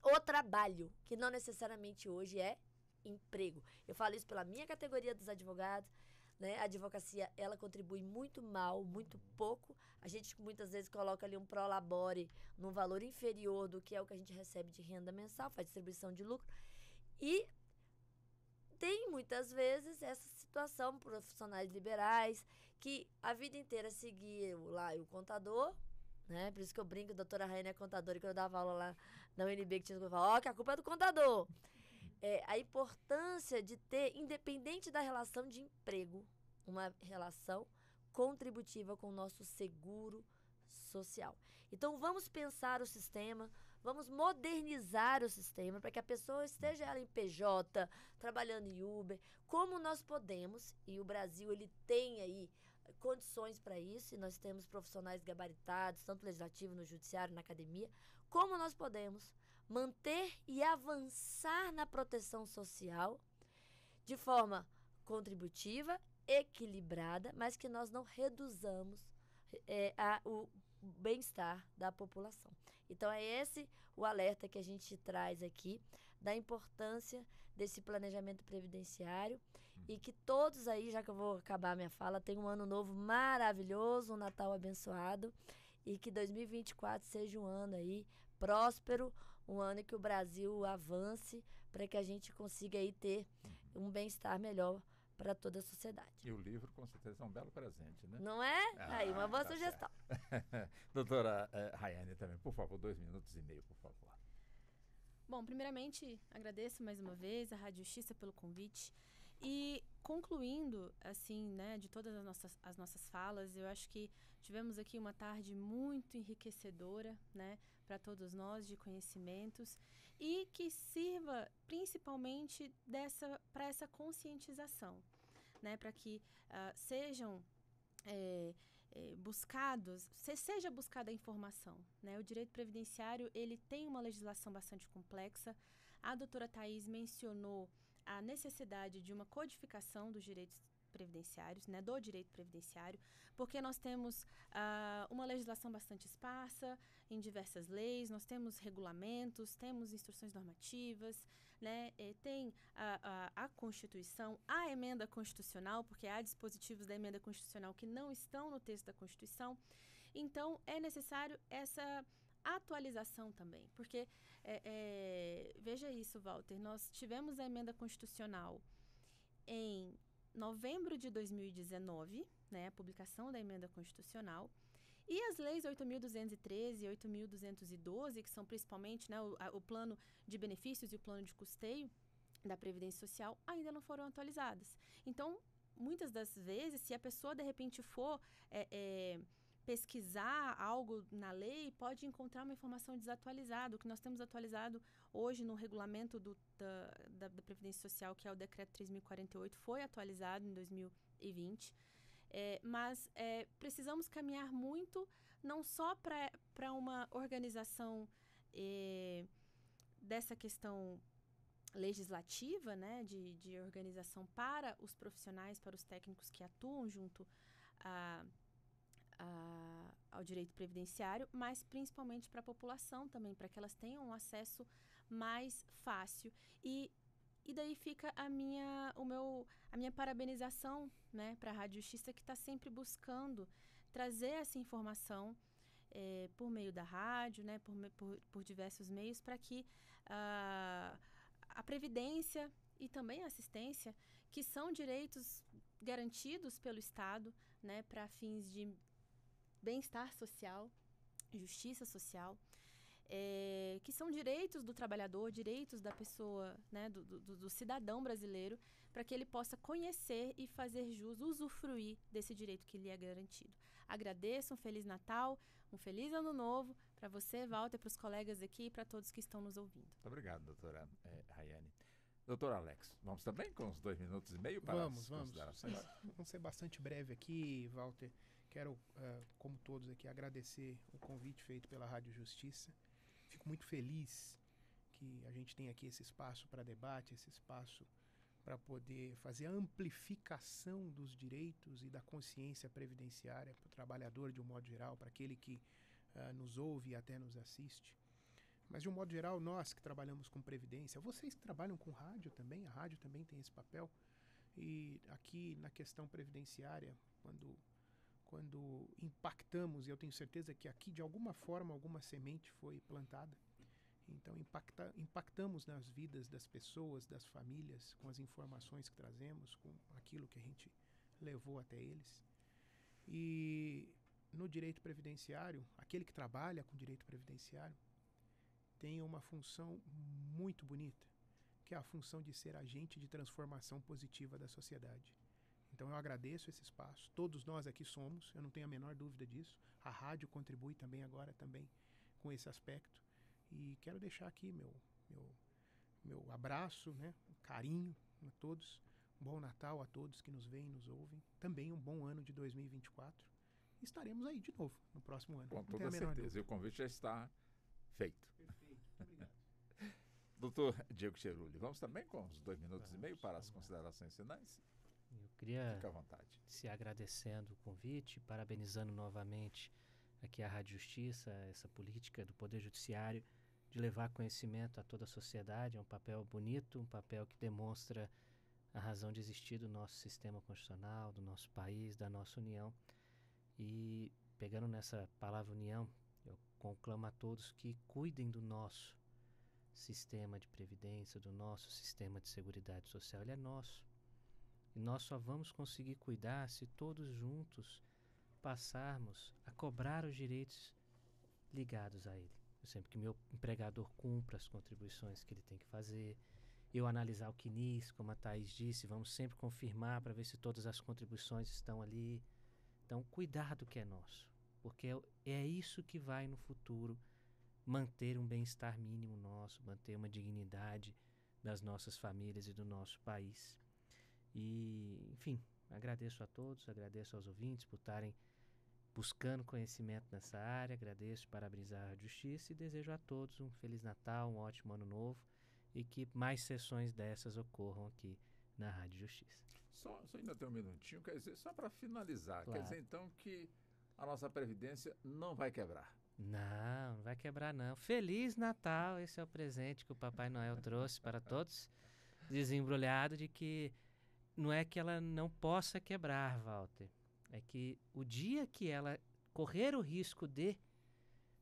o trabalho, que não necessariamente hoje é emprego. Eu falo isso pela minha categoria dos advogados, né? A advocacia, ela contribui muito mal, muito pouco. A gente muitas vezes coloca ali um prolabore num valor inferior do que é o que a gente recebe de renda mensal, faz distribuição de lucro. E tem muitas vezes essa situação, profissionais liberais, que a vida inteira seguiam lá o contador, né? Por isso que eu brinco, a doutora Raine é contadora, e quando eu dava aula lá na UNB, que tinha que falar, que a culpa é do contador. A importância de ter, independente da relação de emprego, uma relação contributiva com o nosso seguro social. Então, vamos pensar o sistema, Vamos modernizar o sistema para que a pessoa esteja ela em PJ, trabalhando em Uber, como nós podemos, e o Brasil ele tem aí condições para isso, e nós temos profissionais gabaritados, tanto no legislativo, no judiciário, na academia, como nós podemos manter e avançar na proteção social de forma contributiva, equilibrada, mas que nós não reduzamos o bem-estar da população. Então, é esse o alerta que a gente traz aqui, da importância desse planejamento previdenciário e que todos aí, já que eu vou acabar a minha fala, tenham um ano novo maravilhoso, um Natal abençoado e que 2024 seja um ano aí próspero, um ano em que o Brasil avance para que a gente consiga aí ter um bem-estar melhor para toda a sociedade. E o livro, com certeza, é um belo presente, né? Não é? Aí, uma boa sugestão. Doutora Rayane, também, por favor, 2 minutos e meio, por favor. Bom, primeiramente, agradeço mais uma vez a Rádio Justiça pelo convite. E concluindo, assim, né, de todas as nossas falas, eu acho que tivemos aqui uma tarde muito enriquecedora, né, para todos nós, de conhecimentos, e que sirva principalmente para essa conscientização, né, para que sejam seja buscada a informação, né? O direito previdenciário, ele tem uma legislação bastante complexa. A doutora Thaís mencionou a necessidade de uma codificação dos direitos previdenciários, né, do direito previdenciário, porque nós temos uma legislação bastante esparsa em diversas leis, nós temos regulamentos, temos instruções normativas, né, tem a Constituição, a emenda constitucional, porque há dispositivos da emenda constitucional que não estão no texto da Constituição. Então, é necessário essa atualização também, porque veja isso, Walter, nós tivemos a emenda constitucional em novembro de 2019, né, a publicação da emenda constitucional, e as leis 8.213 e 8.212, que são principalmente, né, o plano de benefícios e o plano de custeio da Previdência Social, ainda não foram atualizadas. Então, muitas das vezes, se a pessoa de repente for pesquisar algo na lei, pode encontrar uma informação desatualizada. O que nós temos atualizado hoje no regulamento da Previdência Social, que é o Decreto 3.048, foi atualizado em 2020. Mas precisamos caminhar muito, não só para uma organização dessa questão legislativa, né, de organização para os profissionais, para os técnicos que atuam junto ao direito previdenciário, mas principalmente para a população também, para que elas tenham um acesso mais fácil. E daí fica a minha parabenização, né, para a Rádio Justiça, que está sempre buscando trazer essa informação por meio da rádio, né, por diversos meios, para que a previdência e também a assistência, que são direitos garantidos pelo Estado, né, para fins de bem-estar social, justiça social, que são direitos do trabalhador, direitos da pessoa, né, do cidadão brasileiro, para que ele possa conhecer e fazer jus, usufruir desse direito que lhe é garantido. Agradeço, um Feliz Natal, um Feliz Ano Novo para você, Walter, para os colegas aqui e para todos que estão nos ouvindo. Muito obrigado, doutora Rayane. Doutor Alex, vamos também com os 2 minutos e meio para as considerações? Vamos ser bastante breve aqui, Walter. Quero, como todos aqui, agradecer o convite feito pela Rádio Justiça. Fico muito feliz que a gente tem aqui esse espaço para debate, esse espaço para poder fazer a amplificação dos direitos e da consciência previdenciária para o trabalhador de um modo geral, para aquele que nos ouve e até nos assiste. Mas, de um modo geral, nós que trabalhamos com previdência, vocês que trabalham com rádio também, a rádio também tem esse papel. E aqui na questão previdenciária, quando impactamos, e eu tenho certeza que aqui de alguma forma alguma semente foi plantada, então impactamos nas vidas das pessoas, das famílias, com as informações que trazemos, com aquilo que a gente levou até eles. E no direito previdenciário, aquele que trabalha com direito previdenciário tem uma função muito bonita, que é a função de ser agente de transformação positiva da sociedade. Então eu agradeço esse espaço, todos nós aqui somos, eu não tenho a menor dúvida disso, a rádio contribui também agora também com esse aspecto, E quero deixar aqui meu abraço, né? Um carinho a todos. Um bom Natal a todos que nos veem e nos ouvem. Também um bom ano de 2024. E estaremos aí de novo no próximo ano. Com toda certeza. E o convite já está feito. Perfeito. Muito obrigado. Doutor Diego Cheruli, vamos também com os 2 minutos e meio para as considerações finais? Eu queria Fique à vontade. se agradecendo o convite, parabenizando novamente aqui a Rádio Justiça, essa política do Poder Judiciário de levar conhecimento a toda a sociedade. É um papel bonito, um papel que demonstra a razão de existir do nosso sistema constitucional, do nosso país, da nossa União. E pegando nessa palavra união, eu conclamo a todos que cuidem do nosso sistema de previdência, do nosso sistema de seguridade social. Ele é nosso. E nós só vamos conseguir cuidar se todos juntos passarmos a cobrar os direitos ligados a ele. Sempre que meu empregador cumpra as contribuições que ele tem que fazer, eu analisar o CNIS, como a Thaís disse, vamos sempre confirmar para ver se todas as contribuições estão ali. Então, cuidar do que é nosso, porque é isso que vai no futuro manter um bem-estar mínimo nosso, manter uma dignidade das nossas famílias e do nosso país. E, enfim, agradeço a todos, agradeço aos ouvintes por estarem buscando conhecimento nessa área, agradeço, parabenizar a Justiça e desejo a todos um Feliz Natal, um ótimo Ano Novo e que mais sessões dessas ocorram aqui na Rádio Justiça. Só ainda tem um minutinho, quer dizer, só para finalizar, Claro. quer dizer então que a nossa Previdência não vai quebrar. Não vai quebrar não. Feliz Natal, esse é o presente que o Papai Noel trouxe para todos, desembrulhado de que não é que ela não possa quebrar, Walter, é que o dia que ela correr o risco de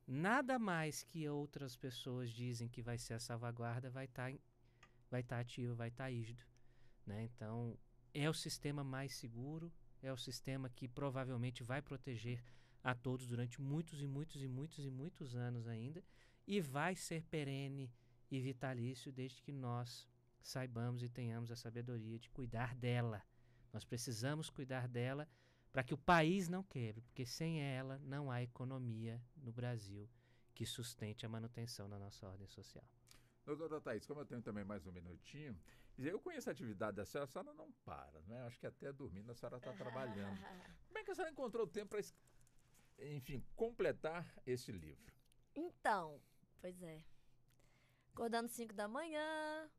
nada mais que outras pessoas dizem que vai ser a salvaguarda, vai estar ativo, vai estar rígido, né? Então, é o sistema mais seguro, é o sistema que provavelmente vai proteger a todos durante muitos e muitos e muitos e muitos anos ainda e vai ser perene e vitalício desde que nós saibamos e tenhamos a sabedoria de cuidar dela. Nós precisamos cuidar dela para que o país não quebre, porque sem ela não há economia no Brasil que sustente a manutenção da nossa ordem social. Doutora Thaís, como eu tenho também mais um minutinho, eu conheço a atividade da senhora não para, né? Acho que até dormindo a senhora está trabalhando. Como é que a senhora encontrou tempo para, enfim, completar esse livro? Então, pois é. Acordando 5 da manhã,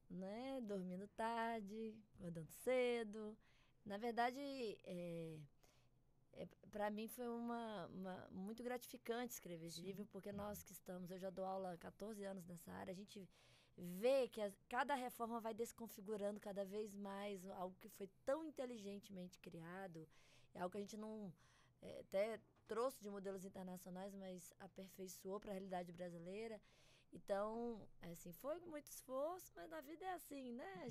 né? Dormindo tarde, acordando cedo. Na verdade, para mim foi muito gratificante escrever esse livro, porque nós que estamos, eu já dou aula há 14 anos nessa área, a gente vê que cada reforma vai desconfigurando cada vez mais algo que foi tão inteligentemente criado, é algo que a gente não até trouxe de modelos internacionais, mas aperfeiçoou para a realidade brasileira. Então, assim, foi com muito esforço, mas na vida é assim, né?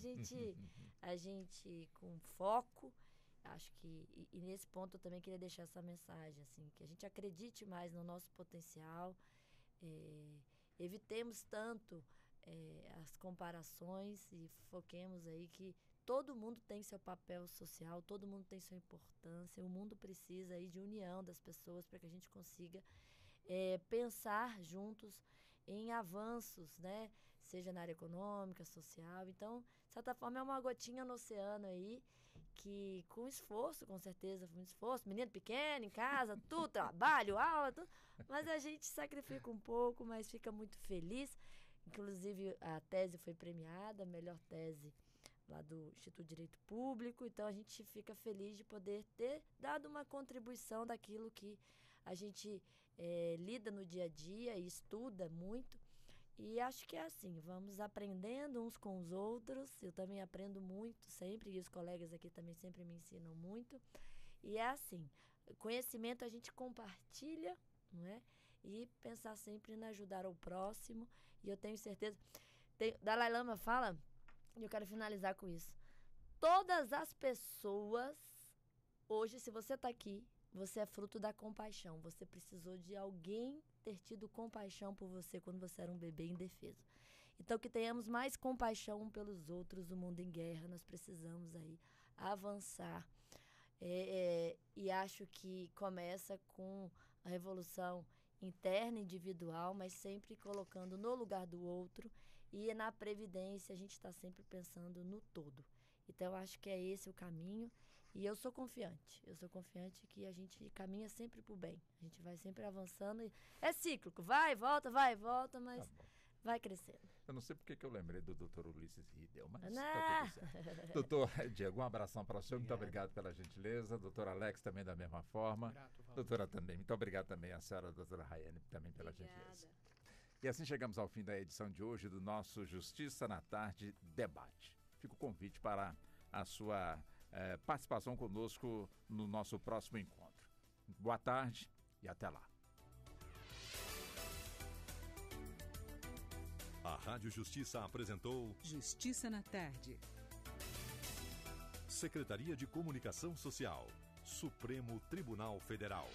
A gente com foco, acho que, e nesse ponto eu também queria deixar essa mensagem, assim, que a gente acredite mais no nosso potencial, evitemos tanto as comparações e foquemos aí que todo mundo tem seu papel social, todo mundo tem sua importância, o mundo precisa aí de união das pessoas para que a gente consiga pensar juntos em avanços, né? Seja na área econômica, social. Então, de certa forma, é uma gotinha no oceano aí, que com esforço, com certeza, foi um esforço, menino pequeno em casa, tudo, trabalho, aula, tudo, mas a gente sacrifica um pouco, mas fica muito feliz. Inclusive, a tese foi premiada, a melhor tese lá do Instituto de Direito Público, então a gente fica feliz de poder ter dado uma contribuição daquilo que a gente lida no dia a dia e estuda muito, e acho que é assim, vamos aprendendo uns com os outros, eu também aprendo muito sempre, e os colegas aqui também sempre me ensinam muito, e é assim, conhecimento a gente compartilha, não é? E pensar sempre em ajudar o próximo, e eu tenho certeza, Dalai Lama fala, e eu quero finalizar com isso. Todas as pessoas, hoje, se você está aqui, você é fruto da compaixão. Você precisou de alguém ter tido compaixão por você quando você era um bebê indefeso. Então, que tenhamos mais compaixão um pelos outros. O mundo em guerra, nós precisamos aí avançar. E acho que começa com a revolução interna, individual, mas sempre colocando no lugar do outro. E na previdência a gente está sempre pensando no todo. Então, eu acho que é esse o caminho. E eu sou confiante que a gente caminha sempre para o bem. A gente vai sempre avançando. É cíclico, vai, volta, mas vai crescendo. Eu não sei porque que eu lembrei do Dr. Ulisses Riedel, mas Não. tá tudo certo. Doutor Diego, um abração para o senhor. Muito obrigado pela gentileza. Doutor Alex também da mesma forma. Grato, Valdo. Doutora também. Muito obrigado também a senhora, doutora Raiane, também pela gentileza. E assim chegamos ao fim da edição de hoje do nosso Justiça na Tarde Debate. Fica o convite para a sua participação conosco no nosso próximo encontro. Boa tarde e até lá. A Rádio Justiça apresentou Justiça na Tarde. Secretaria de Comunicação Social, Supremo Tribunal Federal.